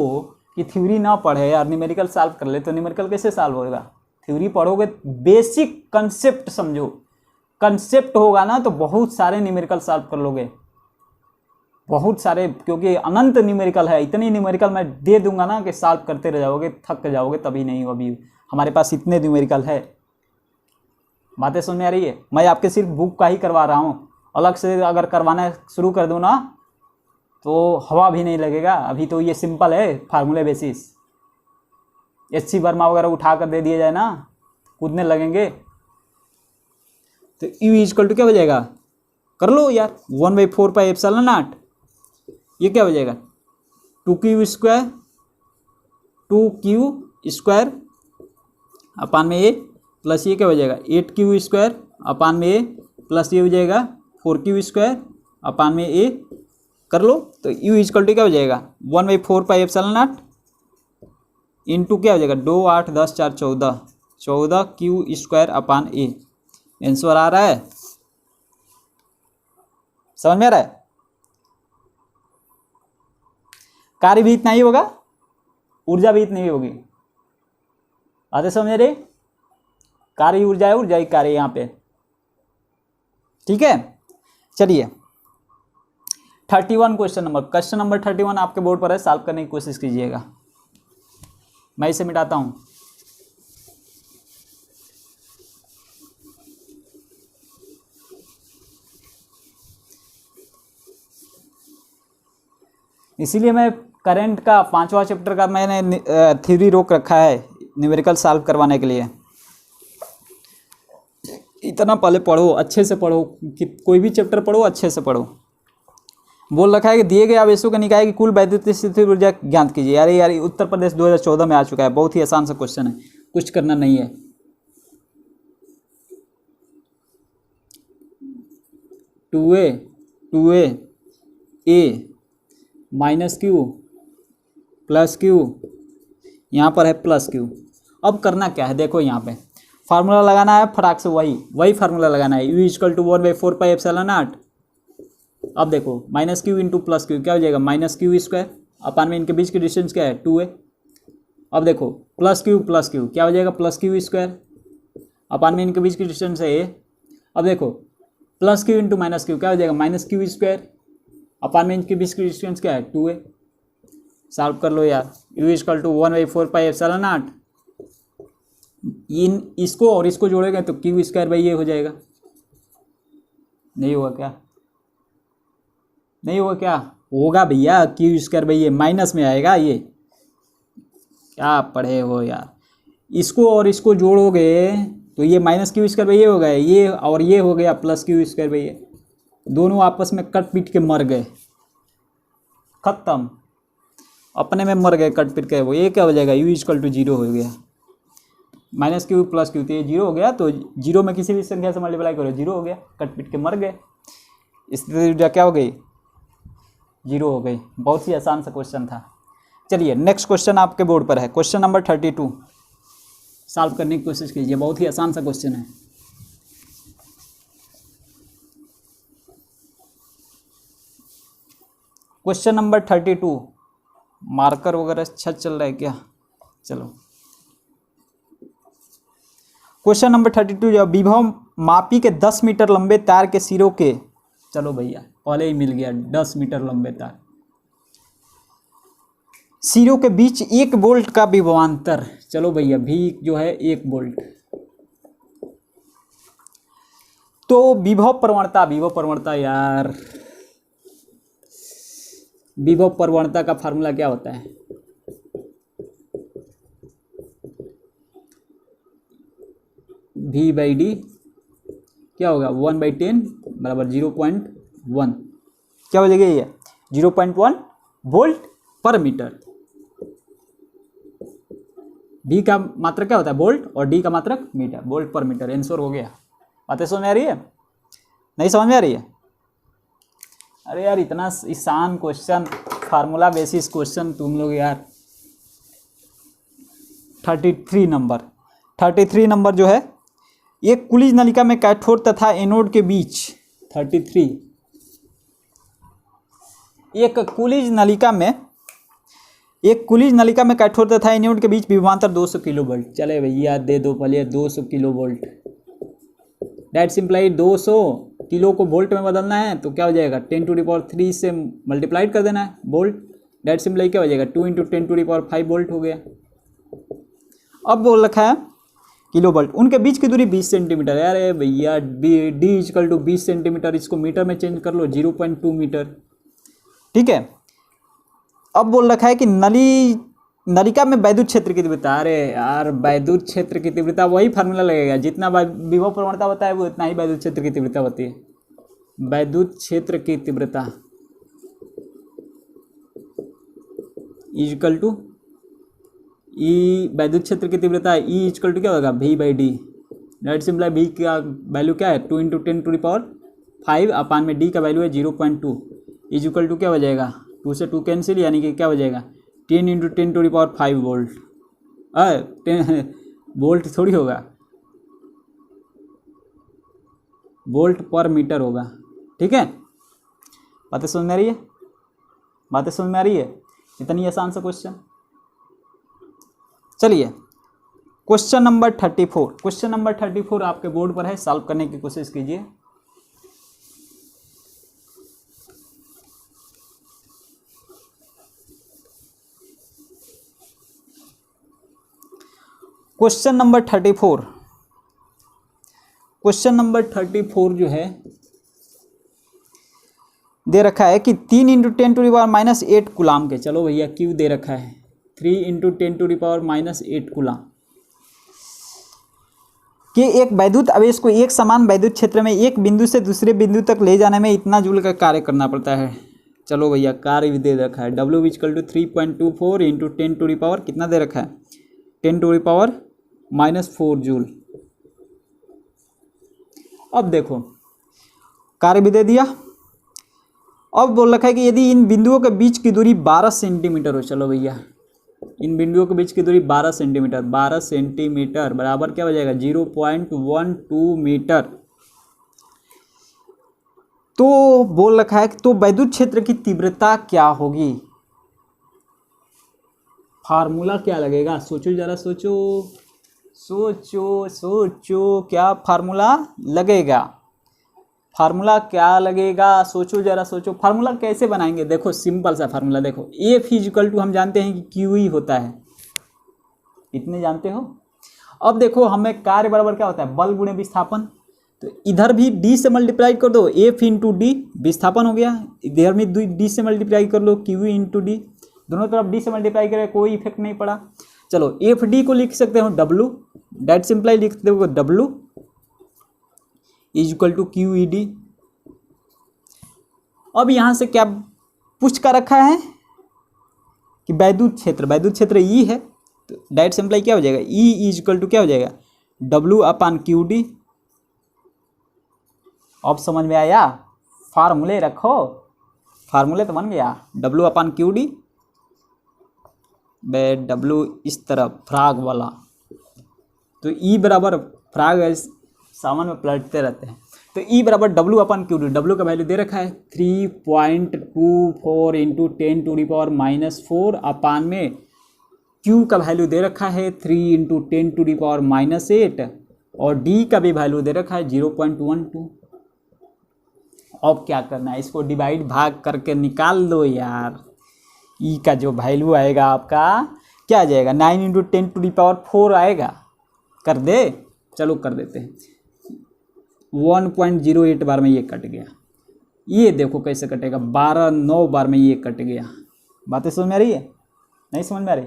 कि थ्योरी ना पढ़े और न्यूमेरिकल सॉल्व कर ले, तो न्यूमेरिकल कैसे सॉल्व होगा? थ्योरी पढ़ोगे, बेसिक कंसेप्ट समझो, कंसेप्ट होगा ना तो बहुत सारे न्यूमेरिकल सॉल्व कर लोगे, बहुत सारे, क्योंकि अनंत न्यूमेरिकल है, इतनी न्यूमेरिकल मैं दे दूंगा ना कि सॉल्व करते रह जाओगे, थक जाओगे, तभी नहीं हो। अभी हमारे पास इतने न्यूमेरिकल है। बातें समझ में आ रही है? मैं आपके सिर्फ बुक का ही करवा रहा हूँ, अलग से अगर करवाना शुरू कर दूँ ना तो हवा भी नहीं लगेगा। अभी तो ये सिंपल है, फार्मूले बेसिस। HC वर्मा वगैरह उठा कर दे दिया जाए ना, कूदने लगेंगे। तो U इक्वल टू क्या हो जाएगा, कर लो यार, 1/4πε0। ये क्या हो जाएगा 2Q स्क्वायर अपान में A प्लस ये क्या हो जाएगा 8Q स्क्वायर अपान में A प्लस ये हो जाएगा 4Q स्क्वायर अपान में A। कर लो, तो U इक्वल टू क्या हो जाएगा 1/4πε0 इंटू क्या हो जाएगा 2 8 10 4 14Q square upon A। Answer आ रहा है, समझ में आ रहा है? कार्य भी इतना ही होगा, ऊर्जा भी इतनी ही होगी। बातें समझ रहे? कार्य ऊर्जा है, ऊर्जा ही कार्य यहाँ पे। ठीक है, चलिए 31 क्वेश्चन नंबर 31 आपके बोर्ड पर है, सॉल्व करने की कोशिश कीजिएगा। मैं इसे मिटाता हूं। इसीलिए मैं करंट का 5वां चैप्टर का मैंने थ्योरी रोक रखा है न्यूमेरिकल सॉल्व करवाने के लिए। इतना पहले पढ़ो, अच्छे से पढ़ो, कि कोई भी चैप्टर पढ़ो अच्छे से पढ़ो। बोल रखा है कि दिए गए आवेशों के निकाय की कुल वैद्युत स्थिति ऊर्जा ज्ञात कीजिए। यार उत्तर प्रदेश 2014 में आ चुका है, बहुत ही आसान सा क्वेश्चन है, कुछ करना नहीं है। Two A minus Q plus Q, यहाँ पर है प्लस क्यू। अब करना क्या है, देखो यहाँ पे फार्मूला लगाना है, फटाक से वही फार्मूला लगाना है, U इक्वल टू 1/4πε0। अब देखो minus Q into plus Q क्या हो जाएगा -Q स्क्वायर अपान में इनके बीच की डिस्टेंस क्या है 2a। अब देखो प्लस क्यू क्या हो जाएगा +Q स्क्वायर अपान में इनके बीच की डिस्टेंस है a। अब देखो plus Q into minus Q क्या हो जाएगा -Q स्क्वायर अपान में इनके बीच की डिस्टेंस क्या है 2a। सॉल्व कर लो यार, U इक्वल टू 1/4πε0। इन इसको और इसको जोड़ेगा तो Q स्क्वायर बाई ये हो जाएगा। नहीं होगा क्या? नहीं होगा क्या? होगा भैया, Q स्क्वायर बाई ये माइनस में आएगा। ये क्या पढ़े हो यार, इसको और इसको जोड़ोगे तो ये -Q स्क्वायर बाई ये हो गया, ये और ये हो गया +Q स्क्वायर बाई ये, दोनों आपस में कट पीट के मर गए, खत्म, अपने में मर गए कट पीट के। वो ये क्या हो जाएगा U इक्वल टू 0 हो गया, -Q + Q, तो ये 0 हो गया। तो 0 में किसी भी संख्या से मल्टीप्लाई करो 0 हो गया, कट पीट के मर गए। स्थिति ऊर्जा क्या हो गई 0 हो गई। बहुत ही आसान सा क्वेश्चन था। चलिए नेक्स्ट क्वेश्चन आपके बोर्ड पर है, क्वेश्चन नंबर 32। सॉल्व करने की कोशिश कीजिए, बहुत ही आसान सा क्वेश्चन है। क्वेश्चन नंबर 32, मार्कर वगैरह अच्छा चल रहा है क्या? चलो क्वेश्चन नंबर 32 जो विभव मापी के 10 मीटर लंबे तार के सिरों के, चलो भैया पहले ही मिल गया, 10 मीटर लंबे तार सिरों के बीच 1 वोल्ट का विभवांतर, चलो भैया भी जो है 1 वोल्ट। तो विभव प्रवणता यार, विभव प्रवणता का फार्मूला क्या होता है? V/D क्या होगा 1/10 बराबर 0.1, क्या हो जाएगा ये 0.1 वोल्ट पर मीटर। V का मात्रक क्या होता है वोल्ट और D का मात्रक मीटर, वोल्ट पर मीटर। आंसर हो गया। बातें समझ में आ रही है? नहीं समझ में आ रही है? अरे यार इतना आसान क्वेश्चन, फार्मूला बेसिस क्वेश्चन तुम लोग यार। 33 नंबर जो है, एक कुलिज नलिका में कैथोड तथा एनोड के बीच 33, एक कुलिज नलिका में कैथोड तथा एनोड के बीच विभवांतर 200 किलो वोल्ट। चले भैया दे दो पहले 200 kilo volt. That simply 200 kilo को वोल्ट में बदलना है तो क्या हो जाएगा 10⁻³ से मल्टीप्लाइड कर देना है वोल्ट। दैट सिंप्लाई क्या हो जाएगा 2 × 10⁵ वोल्ट हो गया। अब बोल रखा है किलो वोल्ट, उनके बीच की दूरी 20 सेंटीमीटर। अरे भैया D = 20 सेंटीमीटर, इसको मीटर में चेंज कर लो 0.2 मीटर। ठीक है। अब बोल रखा है कि नलिका में वैद्युत क्षेत्र की तीव्रता। अरे यार वैद्युत क्षेत्र की तीव्रता वही फार्मूला लगेगा, जितना विभव प्रवणता होता है वो इतना ही वैद्युत क्षेत्र की तीव्रता होती है। वैद्युत क्षेत्र की तीव्रता इक्वल टू ई, वैद्युत क्षेत्र की तीव्रता E इक्वल टू क्या होगा V/D। दैट सिंप्लाई V का वैल्यू क्या है 2 × 10⁵ अपान में D का वैल्यू है 0.2 इक्वल टू क्या हो जाएगा 2 से 2 कैंसिल, यानी कि क्या हो जाएगा 10 × 10⁵ वोल्ट। 10 वोल्ट थोड़ी होगा, वोल्ट पर मीटर होगा। ठीक है, बातें समझ में आ रही है? इतनी आसान सा क्वेश्चन। चलिए क्वेश्चन नंबर 34 आपके बोर्ड पर है, सॉल्व करने की कोशिश कीजिए। क्वेश्चन नंबर 34 जो है दे रखा है कि 3 × 10⁻⁸ कूलाम के, चलो भैया क्यू दे रखा है 3 × 10⁻⁸ कूलाम के एक वैद्युत आवेश को एक समान वैद्युत क्षेत्र में एक बिंदु से दूसरे बिंदु तक ले जाने में इतना जूल का कार्य करना पड़ता है। चलो भैया कार्य भी दे रखा है W = 3.24 × 10⁻, कितना दे रखा है 10⁻⁻4 जूल। अब देखो कार्य भी दे दिया। अब बोल रखा है कि यदि इन बिंदुओं के बीच की दूरी 12 सेंटीमीटर हो, चलो भैया इन बिंदुओं के बीच की दूरी 12 सेंटीमीटर बराबर क्या हो जाएगा 0.12 मीटर। तो बोल रखा है कि तो वैद्युत क्षेत्र की तीव्रता क्या होगी, फार्मूला क्या लगेगा? सोचो जरा, सोचो क्या फार्मूला लगेगा? सोचो जरा, फार्मूला कैसे बनाएंगे? देखो सिंपल सा फार्मूला, देखो F = हम जानते हैं कि QE होता है, इतने जानते हो। अब देखो हमें कार्य बराबर क्या होता है बल गुणे विस्थापन, तो इधर भी D से मल्टीप्लाई कर दो F × D, विस्थापन हो गया। इधर में D से मल्टीप्लाई कर लो QE × D, दोनों तरफ D से मल्टीप्लाई करें कोई इफेक्ट नहीं पड़ा। चलो FD को लिख सकते हो W, दैट सिंप्लाई लिख सकते हो W = QED। अब यहां से क्या पूछ कर रखा है कि वैद्युत क्षेत्र E है, तो दैट सिंप्लाई क्या हो जाएगा E = क्या हो जाएगा W/QD। अब समझ में आया? फार्मूले रखो, फार्मूले तो बन गया W/QD। W इस तरफ फ्राग वाला, तो E बराबर फ्राग सामान में पलटते रहते हैं, तो E बराबर W/QD। W का वैल्यू दे रखा है 3.24 × 10⁻⁻4 अपान में Q का वैल्यू दे रखा है 3 × 10⁻⁸ और डी का भी वैल्यू दे रखा है 0.12। अब क्या करना है, इसको डिवाइड भाग करके निकाल दो यार। ई का जो वैल्यू आएगा आपका क्या आ जाएगा, 9 × 10⁴ आएगा। कर दे, चलो कर देते हैं। 1.08 बार में ये कट गया। ये देखो कैसे कटेगा, 12 बार में ये कट गया। बातें समझ में आ रही है, नहीं समझ में आ रही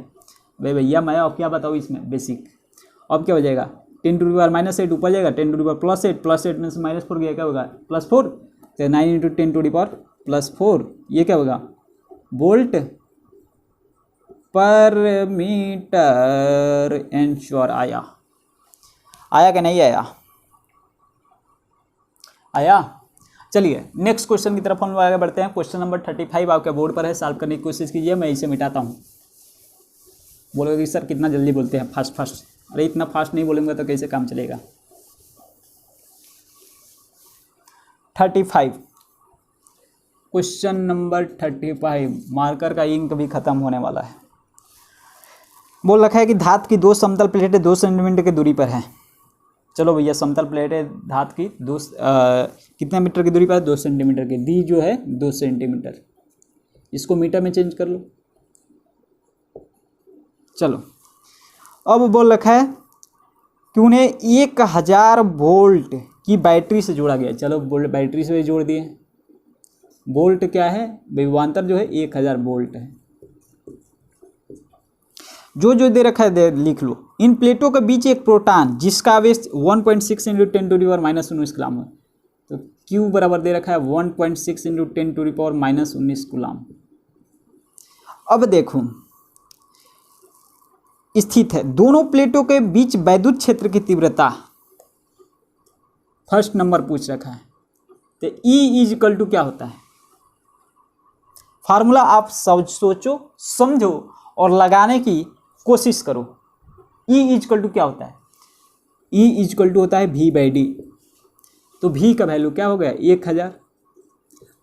भाई भैया? मैं अब क्या बताऊँ इसमें बेसिक। अब क्या हो जाएगा, 10⁻⁻8 ऊपर जाएगा, 10⁻+8 +8 में से -4 गया, क्या होगा +4। तो 9 × 10⁻+4 ये क्या होगा, वोल्ट पर मीटर। आंसर आया, आया कि नहीं आया? आया। चलिए नेक्स्ट क्वेश्चन की तरफ हम आगे बढ़ते हैं। क्वेश्चन नंबर 35 आपके बोर्ड पर है, सॉल्व करने की कोशिश कीजिए। मैं इसे मिटाता हूँ। बोलोगे कि सर कितना जल्दी बोलते हैं, फास्ट फास्ट। अरे इतना फास्ट नहीं बोलेंगे तो कैसे काम चलेगा। 35 क्वेश्चन नंबर 35, मार्कर का इंक भी खत्म होने वाला है। बोल रखा है कि धातु की दो समतल प्लेटें 2 सेंटीमीटर की दूरी पर हैं। चलो भैया, समतल प्लेटें धातु की कितने मीटर की दूरी पर है, 2 सेंटीमीटर की। दी जो है 2 सेंटीमीटर, इसको मीटर में चेंज कर लो। चलो अब बोल रखा है कि उन्हें 1000 वोल्ट की बैटरी से जोड़ा गया। चलो बैटरी से जोड़ दिए। वोल्ट क्या है, विभवांतर जो है 1000 वोल्ट है। जो जो दे रखा है लिख लो। इन प्लेटों के बीच एक प्रोटॉन जिसका आवेश 1.6 × 10⁻⁻19 कूलम है। तो Q बराबर दे रखा है 1.6 × 10⁻⁻19 कूलम। अब देखो स्थित है दोनों प्लेटों के बीच वैद्युत क्षेत्र की तीव्रता। फर्स्ट नंबर पूछ रखा है। तो E = क्या होता है, फार्मूला आप सोचो समझो और लगाने की कोशिश करो। E = क्या होता है, E = होता है V/D। तो V का वैल्यू क्या हो गया 1000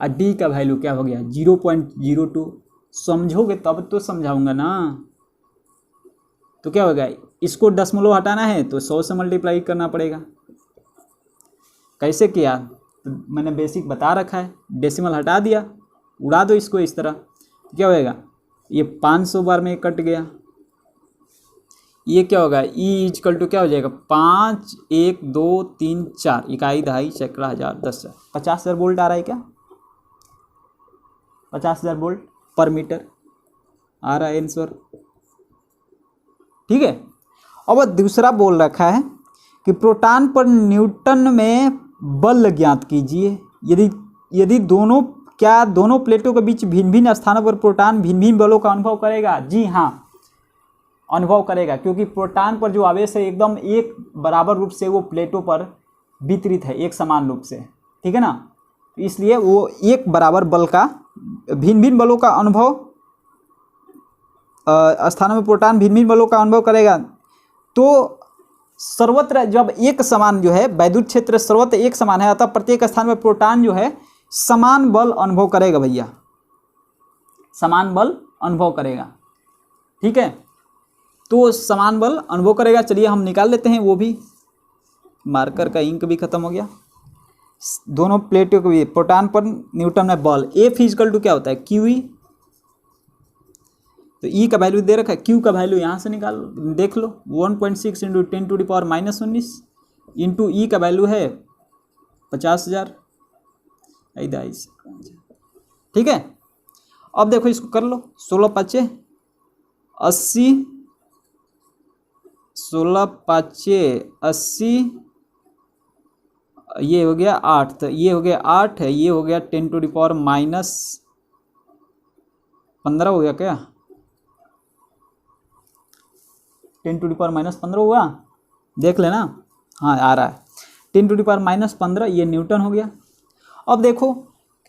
और D का वैल्यू क्या हो गया 0.02। समझोगे तब तो समझाऊंगा ना। तो क्या होगा, इसको दशमलव हटाना है तो 100 से मल्टीप्लाई करना पड़ेगा। कैसे किया, तो मैंने बेसिक बता रखा है। डेसिमल हटा दिया, उड़ा दो इसको इस तरह। तो क्या होएगा, ये 500 बार में कट गया। ये क्या होगा, E = क्या हो जाएगा 5 1 2 3 4 इकाई दहाई सैकड़ा हज़ार 10,000 50,000 वोल्ट आ रहा है क्या, 50,000 वोल्ट पर मीटर आ रहा है आंसर। ठीक है। अब दूसरा बोल रखा है कि प्रोटॉन पर न्यूटन में बल ज्ञात कीजिए। यदि दोनों प्लेटों के बीच भिन्न भिन्न स्थानों पर प्रोटॉन भिन्न भिन्न बलों का अनुभव करेगा। जी हाँ, अनुभव करेगा, क्योंकि प्रोटॉन पर जो आवेश है एकदम एक बराबर रूप से वो प्लेटों पर वितरित है, एक समान रूप से। ठीक है ना, इसलिए वो एक बराबर बल का भिन्न भिन्न बलों का अनुभव स्थानों में प्रोटॉन भिन्न भिन्न बलों का अनुभव करेगा। तो सर्वत्र जब एक समान जो है वैद्युत क्षेत्र सर्वत्र एक समान है, अतः प्रत्येक स्थान में प्रोटॉन जो है समान बल अनुभव करेगा। भैया समान बल अनुभव करेगा। ठीक है, तो समान बल अनुभव करेगा। चलिए हम निकाल लेते हैं वो भी। मार्कर का इंक भी खत्म हो गया। दोनों प्लेटों के बीच प्रोटॉन पर न्यूटन में बल F = क्या होता है QE। तो E का वैल्यू दे रखा है, Q का वैल्यू यहाँ से निकाल देख लो 1.6 × 10⁻⁻19 इंटू E का वैल्यू है 50,000। ठीक है, अब देखो इसको कर लो 16 × 5 = 80, 16 × 5 = 80, ये हो गया 8, तो ये हो गया 8 है, ये हो गया 10⁻⁻15 हो गया क्या, 10⁻⁻15 हुआ, देख लेना। हाँ आ रहा है 10⁻⁻15, ये न्यूटन हो गया। अब देखो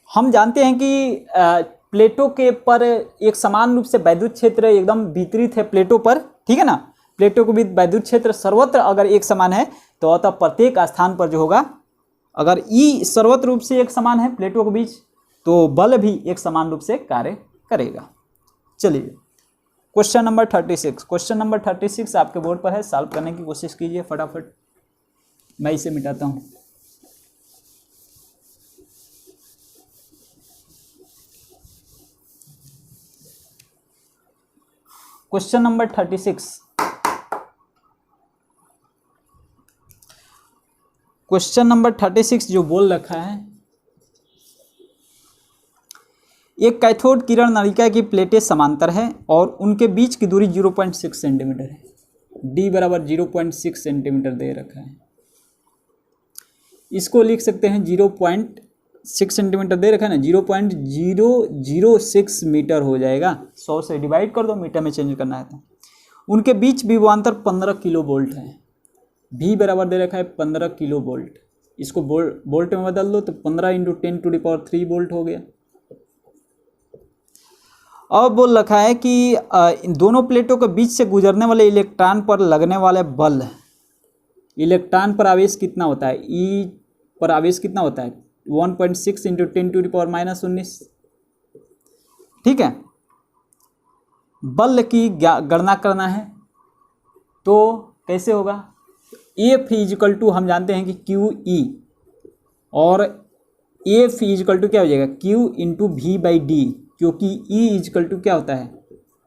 हम जानते हैं कि प्लेटों के पर एक समान रूप से वैद्युत क्षेत्र एकदम वितरित है प्लेटों पर। ठीक है ना, प्लेटों के बीच वैद्युत क्षेत्र सर्वत्र अगर एक समान है तो अतः प्रत्येक स्थान पर जो होगा, अगर E सर्वत्र रूप से एक समान है प्लेटों के बीच, तो बल भी एक समान रूप से कार्य करेगा। चलिए क्वेश्चन नंबर 36। क्वेश्चन नंबर 36 आपके बोर्ड पर है, सॉल्व करने की कोशिश कीजिए फटाफट। मैं इसे मिटाता हूँ। Question number 36। क्वेश्चन नंबर 36 जो बोल रखा है, एक कैथोड किरण नलिका की प्लेटें समांतर है और उनके बीच की दूरी 0.6 सेंटीमीटर है। d बराबर 0.6 सेंटीमीटर दे रखा है। इसको लिख सकते हैं 0.6 सेंटीमीटर दे रखा है ना, 0.006 मीटर हो जाएगा। 100 से डिवाइड कर दो, मीटर में चेंज करना है तो। उनके बीच विभवांतर 15 किलो वोल्ट है। v बराबर दे रखा है 15 किलो वोल्ट। इसको वोल्ट में बदल दो तो 15 × 10⁻³ वोल्ट हो गया। अब बोल रखा है कि दोनों प्लेटों के बीच से गुजरने वाले इलेक्ट्रॉन पर लगने वाले बल, इलेक्ट्रॉन पर आवेश कितना होता है, ई पर आवेश कितना होता है 1.6 × 10⁻⁻19। ठीक है, बल की गणना करना है तो कैसे होगा, F = हम जानते हैं कि QE, और F = क्या हो जाएगा Q × V/D, क्योंकि E = क्या होता है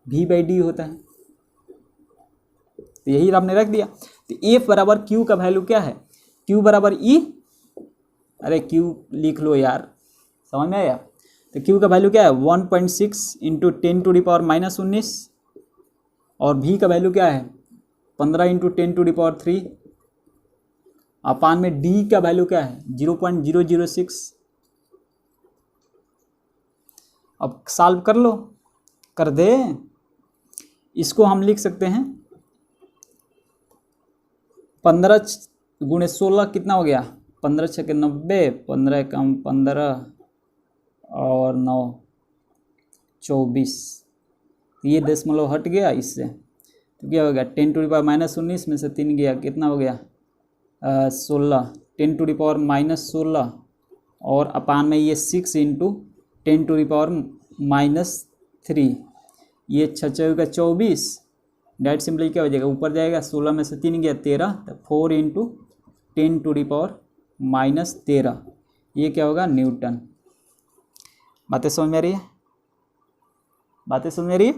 V/D होता है। तो यही आपने रख दिया। तो F बराबर Q का वैल्यू क्या है, Q बराबर E, अरे Q लिख लो यार, समझ में आया। तो Q का वैल्यू क्या है 1.6 × 10⁻⁻19, और V का वैल्यू क्या है 15 × 10⁻³ अपान में D का वैल्यू क्या है 0.006। अब सॉल्व कर लो, कर दे। इसको हम लिख सकते हैं 15 × 16 कितना हो गया 15 × 6 = 90, 15 कम 15 और 9 24। ये दशमलव हट गया इससे, तो क्या हो गया 10⁻⁻19 में से 3 गया, कितना हो गया 16, 10⁻⁻16 और अपान में ये 6 × 10⁻⁻3, ये 6 × 24, डेट सिंपली क्या हो जाएगा ऊपर जाएगा, 16 में से 3 गया 13, तो 4 × 10⁻⁻13, ये क्या होगा न्यूटन। बातें समझ में आ रही है, बातें समझ में आ रही है।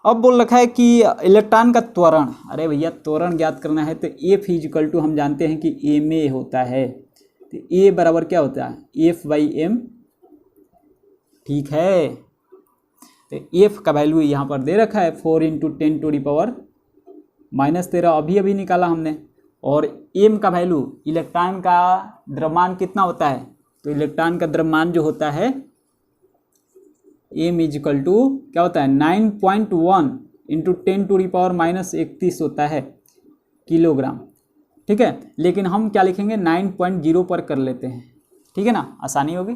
अब बोल रखा है कि इलेक्ट्रॉन का त्वरण, अरे भैया त्वरण ज्ञात करना है तो F = हम जानते हैं कि ma होता है, तो A बराबर क्या होता है F/m। ठीक है, तो F का वैल्यू यहाँ पर दे रखा है 4 × 10⁻⁻13, अभी निकाला हमने। और m का वैल्यू, इलेक्ट्रॉन का द्रव्यमान कितना होता है, तो इलेक्ट्रॉन का द्रव्यमान जो होता है m = क्या होता है 9.1 × 10⁻⁻31 होता है किलोग्राम। ठीक है, लेकिन हम क्या लिखेंगे 9.0 पर कर लेते हैं, ठीक है ना, आसानी होगी।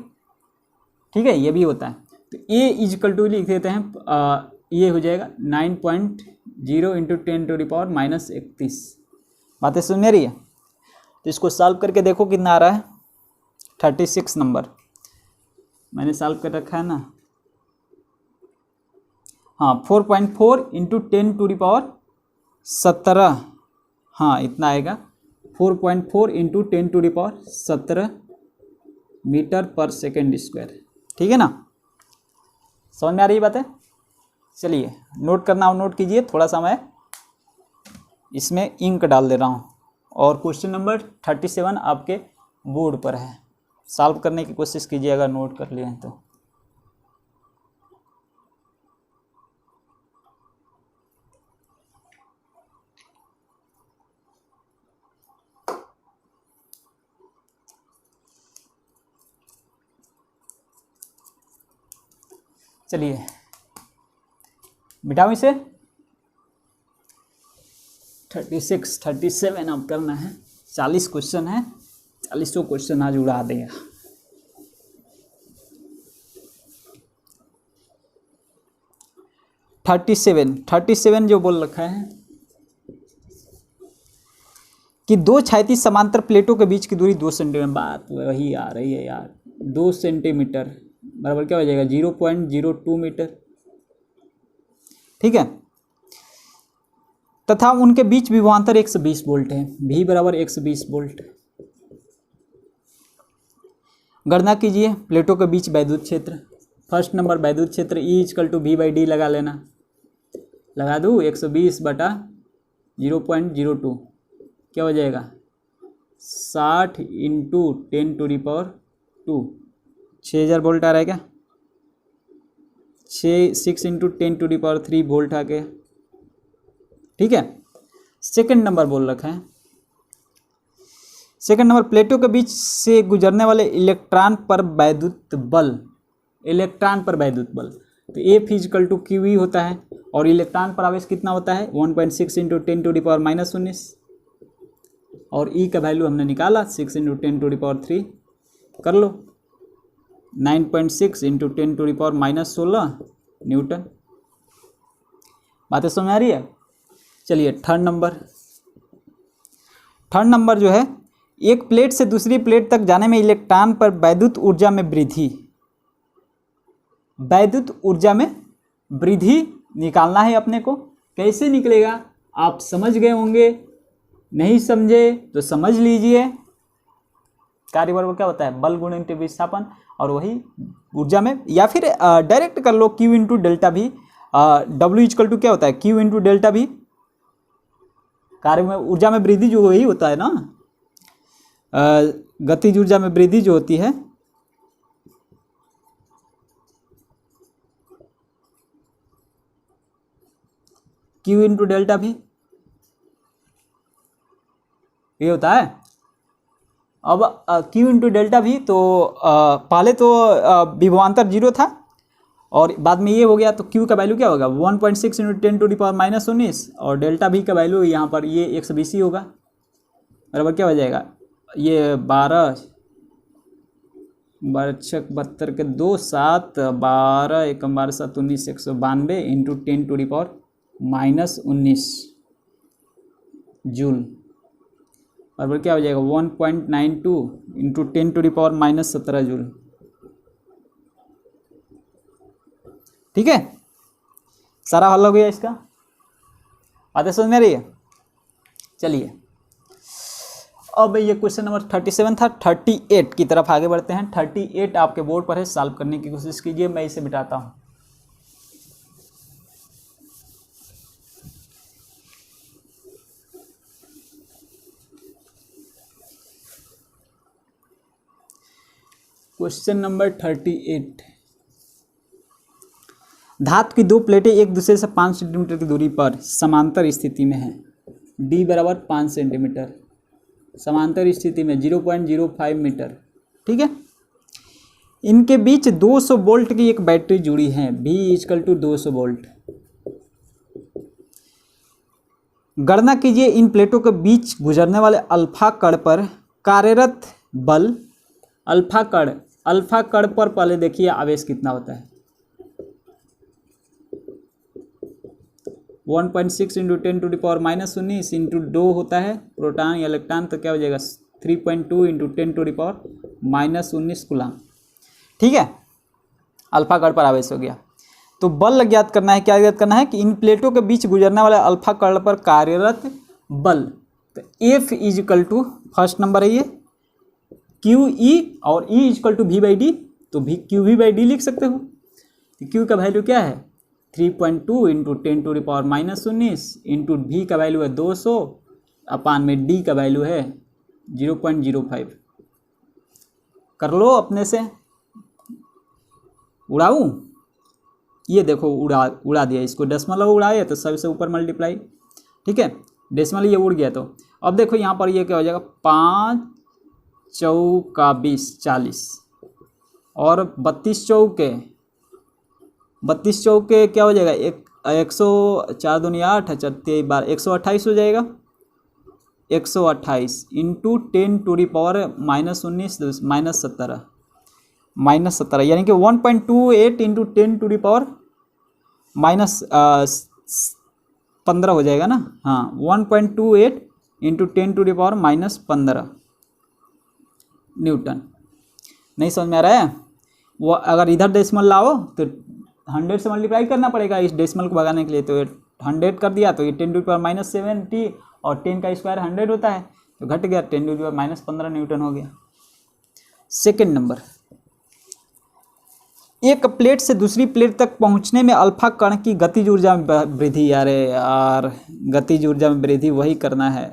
ठीक है, ये भी होता है, तो A = लिख देते हैं, ये हो जाएगा 9.0 × 10⁻⁻31। बातें सुन रही है। तो इसको सॉल्व करके देखो कितना आ रहा है 36 नंबर, मैंने सॉल्व कर रखा है ना। हाँ 4.4 × 10⁻17, हाँ इतना आएगा 4.4 × 10⁻17 मीटर/सेकंड²। ठीक है ना, समझ में आ रही बात है। चलिए नोट करना हो नोट कीजिए, थोड़ा सा मैं इसमें इंक डाल दे रहा हूँ। और क्वेश्चन नंबर 37 आपके बोर्ड पर है, सॉल्व करने की कोशिश कीजिए अगर नोट कर लिए हैं तो। चलिए मिटाओ इसे। 36 37 अब करना है, 40 क्वेश्चन है, 40 क्वेश्चन आज उड़ा देगा। थर्टी सेवन जो बोल रखा है कि दो क्षैतिज समांतर प्लेटों के बीच की दूरी 2 सेंटीमीटर, बात वही आ रही है यार, 2 सेंटीमीटर बराबर क्या हो जाएगा 0.02 मीटर। ठीक है, तथा उनके बीच विभवांतर 120 वोल्ट है। V बराबर 120 वोल्ट। गणना कीजिए प्लेटों के बीच वैद्युत क्षेत्र। फर्स्ट नंबर वैद्युत क्षेत्र E=V/D लगा लेना। लगा दूँ 120/0.02 क्या हो जाएगा 60 × 10⁻²। 6000 वोल्ट आ रहा है क्या? 6 × 10⁻³ वोल्ट आ गया। ठीक है। सेकंड नंबर बोल रखा है। सेकंड नंबर प्लेटों के बीच से गुजरने वाले इलेक्ट्रॉन पर वैद्युत बल। इलेक्ट्रॉन पर वैद्युत बल तो F QE होता है और इलेक्ट्रॉन पर आवेश कितना होता है 1.6 × 10⁻−19 और E का वैल्यू हमने निकाला 6 × 10⁻³ कर लो 9.6 × 10⁻−16 न्यूटन। बातें समझ आ रही है? चलिए थर्ड नंबर जो है एक प्लेट से दूसरी प्लेट तक जाने में इलेक्ट्रॉन पर वैद्युत ऊर्जा में वृद्धि। वैद्युत ऊर्जा में वृद्धि निकालना है अपने को। कैसे निकलेगा आप समझ गए होंगे, नहीं समझे तो समझ लीजिए। कार्यवर्ग क्या होता है बल गुणित विस्थापन और वही ऊर्जा में, या फिर डायरेक्ट कर लो Q × ΔV। W क्या होता है Q × ΔV। कार्य में ऊर्जा में वृद्धि जो वही होता है ना, गतिज ऊर्जा में वृद्धि जो होती है Q × ΔV ये होता है। अब Q × ΔV तो पहले तो विभवांतर 0 था और बाद में ये हो गया तो Q का वैल्यू क्या होगा 1.6 × 10⁻−19 और ΔV का वैल्यू यहाँ पर ये 120 होगा। बराबर क्या हो जाएगा ये 12 6 72 के 2 7 12 1 12 7 19 192 × 10⁻−19 जूल। बराबर क्या हो जाएगा 1.92 × 10⁻−17 जूल। ठीक है, सारा हल हो गया इसका। बातें समझ में आ रही है? चलिए अब ये क्वेश्चन नंबर 37 था। 38 की तरफ आगे बढ़ते हैं। 38 आपके बोर्ड पर है, सॉल्व करने की कोशिश कीजिए, मैं इसे मिटाता हूँ। Question number 38। धातु की दो प्लेटें एक दूसरे से 5 सेंटीमीटर की दूरी पर समांतर स्थिति में हैं। D बराबर 5 सेंटीमीटर, समांतर स्थिति में 0.05 मीटर। ठीक है, इनके बीच 200 वोल्ट की एक बैटरी जुड़ी है। V = 200 volt. गणना कीजिए इन प्लेटों के बीच गुजरने वाले अल्फा कण पर कार्यरत बल। अल्फा कण पर पहले देखिए आवेश कितना होता है 1.6 × 10⁻−19 इंटू 2 होता है प्रोटॉन या इलेक्ट्रॉन, तो क्या हो जाएगा 3.2 × 10⁻−19 कूलम। ठीक है, अल्फा कण पर आवेश हो गया। तो बल ज्ञात करना है। क्या ज्ञात करना है कि इन प्लेटों के बीच गुजरने वाले अल्फा कण पर कार्यरत बल। तो F = फर्स्ट नंबर है ये QE और E = V/D, तो QV/D लिख सकते हो। तो Q का वैल्यू क्या है 3.2 × 10⁻−19 इंटू V का वैल्यू है 200 अपान में D का वैल्यू है 0.05। कर लो अपने से, उड़ाऊँ? ये देखो उड़ा दिया इसको, डेसिमल उड़ाए तो सबसे ऊपर मल्टीप्लाई। ठीक है, डेसिमल ये उड़ गया। तो अब देखो यहाँ पर ये क्या हो जाएगा 5 चौका 20 40 और 32 चौके क्या हो जाएगा 104 दूनी 8 128 हो जाएगा। 128 इंटू 10⁻−19 -17 यानी कि 1.28 इंटू 10⁻−15 हो जाएगा ना। हाँ 1.28 इंटू 10⁻−15 न्यूटन। नहीं समझ में आ रहा है? वो अगर इधर डेसिमल लाओ तो 100 से मल्टीप्लाई करना पड़ेगा इस डेसिमल को भगाने के लिए, तो 100 कर दिया तो ये 10⁻⁻70 और 10 का स्क्वायर 100 होता है, तो घट गया 10⁻⁻15 न्यूटन हो गया। सेकेंड नंबर, एक प्लेट से दूसरी प्लेट तक पहुंचने में अल्फा कण की गतिज ऊर्जा में वृद्धि। अरे यार, गतिज ऊर्जा में वृद्धि वही करना है।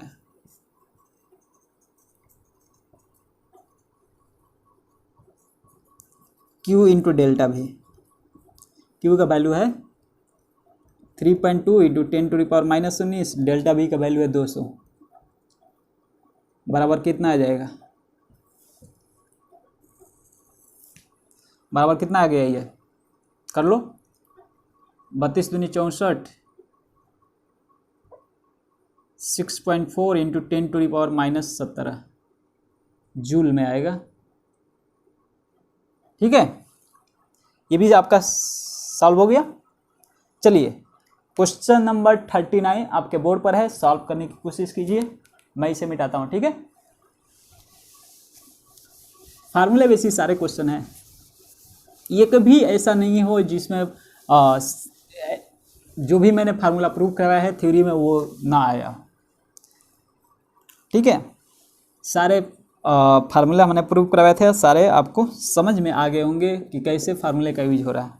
Q इंटू डेल्टा भी, Q का वैल्यू है 3.2 इंटू 10⁻⁻19, डेल्टा भी का वैल्यू है 200, बराबर कितना आ जाएगा, बराबर कितना आ गया, ये कर लो, 32 दूनी 64, 6.4 इंटू 10⁻⁻17 जूल में आएगा। ठीक है, ये भी आपका सॉल्व हो गया। चलिए क्वेश्चन नंबर 39 आपके बोर्ड पर है, सॉल्व करने की कोशिश कीजिए, मैं इसे मिटाता हूँ। ठीक है, फार्मूले बेसिस सारे क्वेश्चन हैं, एक भी ऐसा नहीं हो जिसमें जो भी मैंने फार्मूला प्रूव कराया है थ्योरी में वो ना आया। ठीक है, सारे फार्मूला हमने प्रूव करवाए थे, सारे आपको समझ में आ गए होंगे कि कैसे फार्मूले का यूज हो रहा है।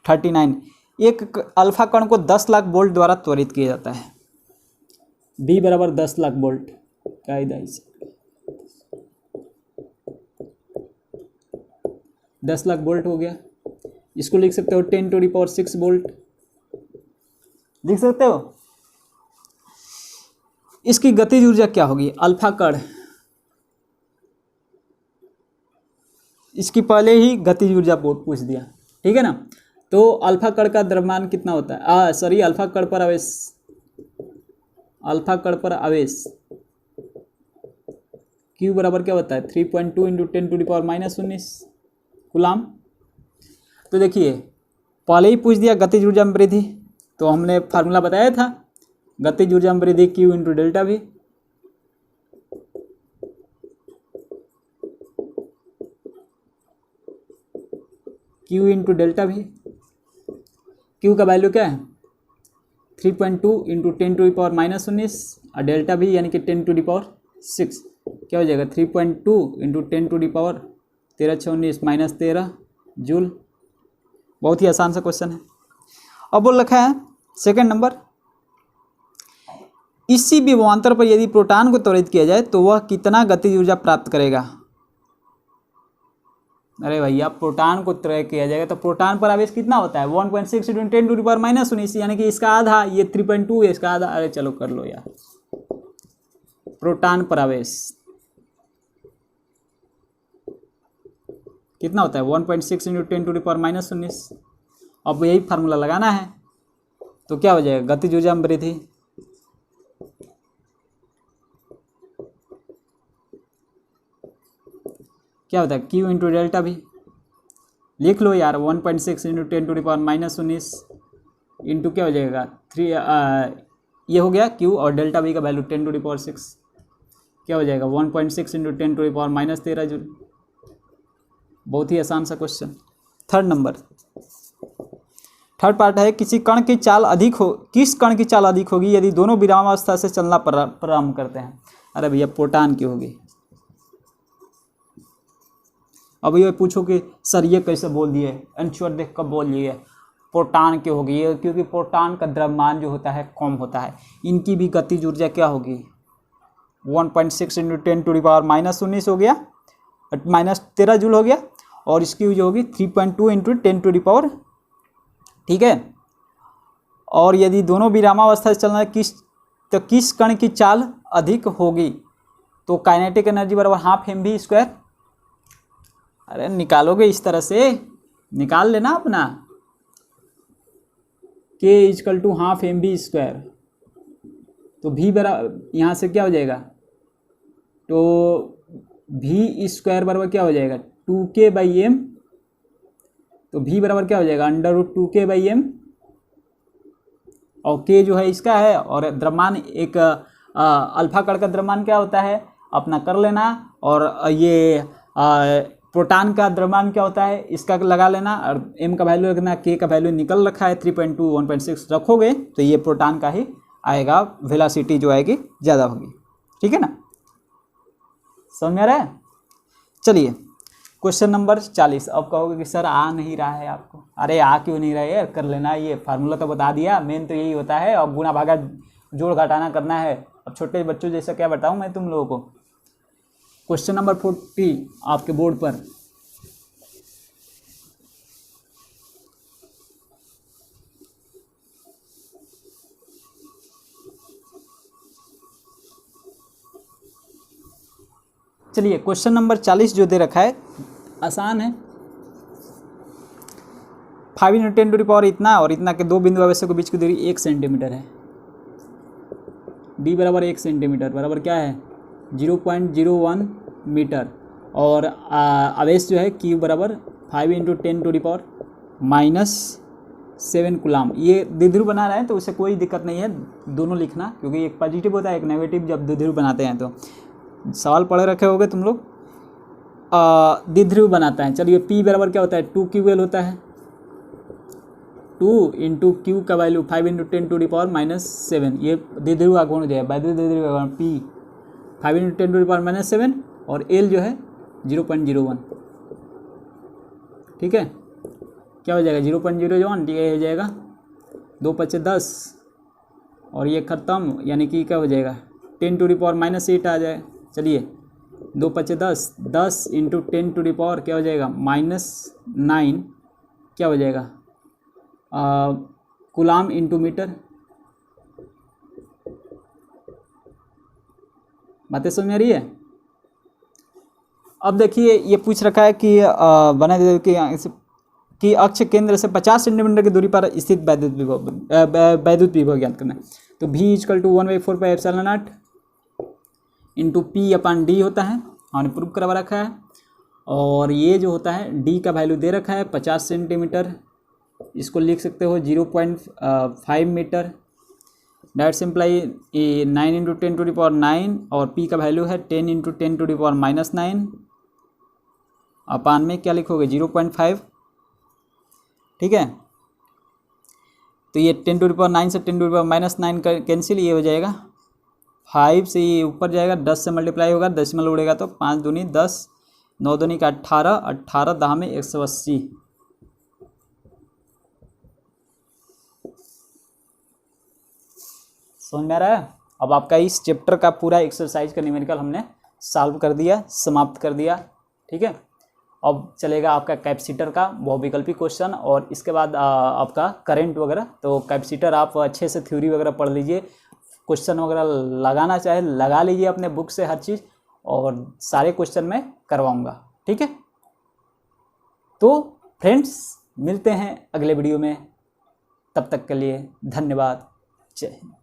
39, एक अल्फा कण को 10 लाख वोल्ट द्वारा त्वरित किया जाता है। B बराबर 10 लाख वोल्ट, कायदा इसे 10 लाख वोल्ट हो गया। इसको लिख सकते हो 10⁻6 वोल्ट, लिख सकते हो। इसकी गतिज ऊर्जा क्या होगी, अल्फा कण, इसकी पहले ही गतिज ऊर्जा पूछ दिया। ठीक है ना, तो अल्फा कण का द्रव्यमान कितना होता है, सॉरी अल्फा कण पर आवेश, अल्फा कण पर आवेश Q बराबर क्या होता है 3.2 इंटू 10⁻⁻19 कूलाम। तो देखिए पहले ही पूछ दिया गतिज ऊर्जा में वृद्धि, तो हमने फार्मूला बताया था, गतिज ऊर्जा में वृद्धि Q इंटू डेल्टा भी। Q इंटू डेल्टा भी, Q का वैल्यू क्या है 3.2 इंटू 10⁻⁻19 और डेल्टा भी यानी कि 10⁻6, क्या हो जाएगा 3.2 इंटू 10⁻13 - 13 जूल। बहुत ही आसान सा क्वेश्चन है। अब बोल रखा है सेकंड नंबर, इसी विभवांतर पर यदि प्रोटॉन को त्वरित किया जाए तो वह कितना गतिज ऊर्जा प्राप्त करेगा। अरे भैया, प्रोटॉन को त्वरित किया जाएगा तो प्रोटॉन पर आवेश कितना होता है 1.6 इंटू 10⁻⁻19, यानी कि इसका आधा, ये 3.2 है, इसका आधा। अरे चलो कर लो यार, प्रोटॉन पर आवेश कितना होता है 1.6 इंटू 10⁻⁻19। अब यही फार्मूला लगाना है, तो क्या हो जाएगा गतिज ऊर्जा में वृद्धि, क्या होता है Q इंटू डेल्टा भी, लिख लो यार 1.6 इंटू 10⁻⁻19 इंटू क्या हो जाएगा 3, ये हो गया Q और डेल्टा भी का वैल्यू 10⁻6, क्या हो जाएगा 1.6 इंटू 10⁻13 जूल। बहुत ही आसान सा question. Third number, third part है, किसी कण की चाल अधिक हो, किस कण की चाल अधिक होगी यदि दोनों विरामावस्था से चलना प्रारंभ करते हैं। अरे भैया प्रोटॉन की होगी। अब ये पूछो कि सर ये कैसे बोल दिए, आंसर देख कर बोल दिए प्रोटॉन की होगी, ये क्योंकि प्रोटॉन का द्रव्यमान जो होता है कम होता है, इनकी भी गतिज ऊर्जा क्या होगी 1.6 इंटू 10⁻⁻19 हो गया, -13 जूल हो गया, और इसकी जो होगी 3.2 इंटू 10⁻, ठीक है। और यदि दोनों विरामावस्था से चलना तो किस कण की चाल अधिक होगी, तो काइनेटिक एनर्जी बराबर हाफ mv²। अरे निकालोगे इस तरह से, निकाल लेना अपना, k = हाफ mv², तो v बराबर यहाँ से क्या हो जाएगा, तो v² बराबर क्या हो जाएगा 2k/m, तो v बराबर क्या हो जाएगा √2k/m, और k जो है इसका है, और द्रव्यमान एक अल्फा कण का द्रव्यमान क्या होता है अपना कर लेना, और ये प्रोटॉन का द्रव्यमान क्या होता है इसका लगा लेना, और एम का वैल्यू रखना, के का वैल्यू निकल रखा है 3.2 1.6 रखोगे तो ये प्रोटॉन का ही आएगा, वेलोसिटी जो आएगी ज़्यादा होगी। ठीक है ना, समझ में आ रहा है। चलिए क्वेश्चन नंबर 40। अब कहोगे कि सर आ नहीं रहा है आपको, अरे आ क्यों नहीं रहा है, कर लेना, ये फार्मूला तो बता दिया, मेन तो यही होता है, और गुणा भागा जोड़ घटाना करना है। अब छोटे बच्चों जैसा क्या बताऊं मैं तुम लोगों को। क्वेश्चन नंबर 40 आपके बोर्ड पर, चलिए क्वेश्चन नंबर 40 जो दे रखा है आसान है। 5 × 10⁻³ इतना और इतना के दो बिंदु आवेशों के बीच की दूरी 1 सेंटीमीटर है। d बराबर 1 सेंटीमीटर बराबर क्या है 0.01 मीटर, और आवेश जो है q बराबर 5 × 10⁻⁻7 कूलाम। ये द्विध्रुव बना रहे हैं तो उससे कोई दिक्कत नहीं है, दोनों लिखना, क्योंकि एक पॉजिटिव होता है एक नेगेटिव जब द्विध्रुव बनाते हैं। तो सवाल पढ़े रखे होगे तुम लोग, द्विध्रुव बनाता है। चलिए p बराबर क्या होता है 2ql होता है, 2 × q का वैल्यू 5 × 10⁻⁻7, ये द्विध्रुव का गुण जो है वैद्युत द्विध्रुव का गुण p 5 × 10⁻⁻7 और l जो है 0.01। ठीक है, क्या हो जाएगा 0.01, ये हो जाएगा 2 × 5 = 10 और ये ख़त्म, यानी कि क्या हो जाएगा 10⁻⁻8 आ जाए। चलिए 2 × 5 = 10, 10 × 10⁻, क्या हो जाएगा -9, क्या हो जाएगा कूलाम इंटू मीटर। बातें समझ में आ रही है। अब देखिए ये पूछ रखा है कि बना दे कि अक्ष केंद्र से 50 सेंटीमीटर की दूरी पर स्थित वैद्युत विभव ज्ञात करना है। तो v = 1/4πε0 इंटू p/d होता है, हमने प्रूव करवा रखा है। और ये जो होता है d का वैल्यू दे रखा है 50 सेंटीमीटर, इसको लिख सकते हो 0.5 मीटर। डेट सिंप्लाई 9 × 10⁻9 और p का वैल्यू है 10 × 10⁻⁻9 अपान में क्या लिखोगे 0.5। ठीक है, तो ये 10⁻9 से 10⁻⁻9 का कैंसिल, ये हो जाएगा 5 से ये ऊपर जाएगा, 10 से मल्टीप्लाई होगा, दशमलव उड़ेगा तो 5 दूनी 10, 9 दूनी का 18, 18 10 में 180। समझ में आ रहा है। अब आपका इस चैप्टर का पूरा एक्सरसाइज का न्यूमेरिकल हमने सॉल्व कर दिया, समाप्त कर दिया। ठीक है, अब चलेगा आपका कैपेसिटर का बहुविकल्पी क्वेश्चन, और इसके बाद आपका करंट वगैरह। तो कैपेसिटर आप अच्छे से थ्योरी वगैरह पढ़ लीजिए, क्वेश्चन वगैरह लगाना चाहे लगा लीजिए अपने बुक से हर चीज़, और सारे क्वेश्चन मैं करवाऊँगा। ठीक है, तो फ्रेंड्स मिलते हैं अगले वीडियो में, तब तक के लिए धन्यवाद, जय हिंद।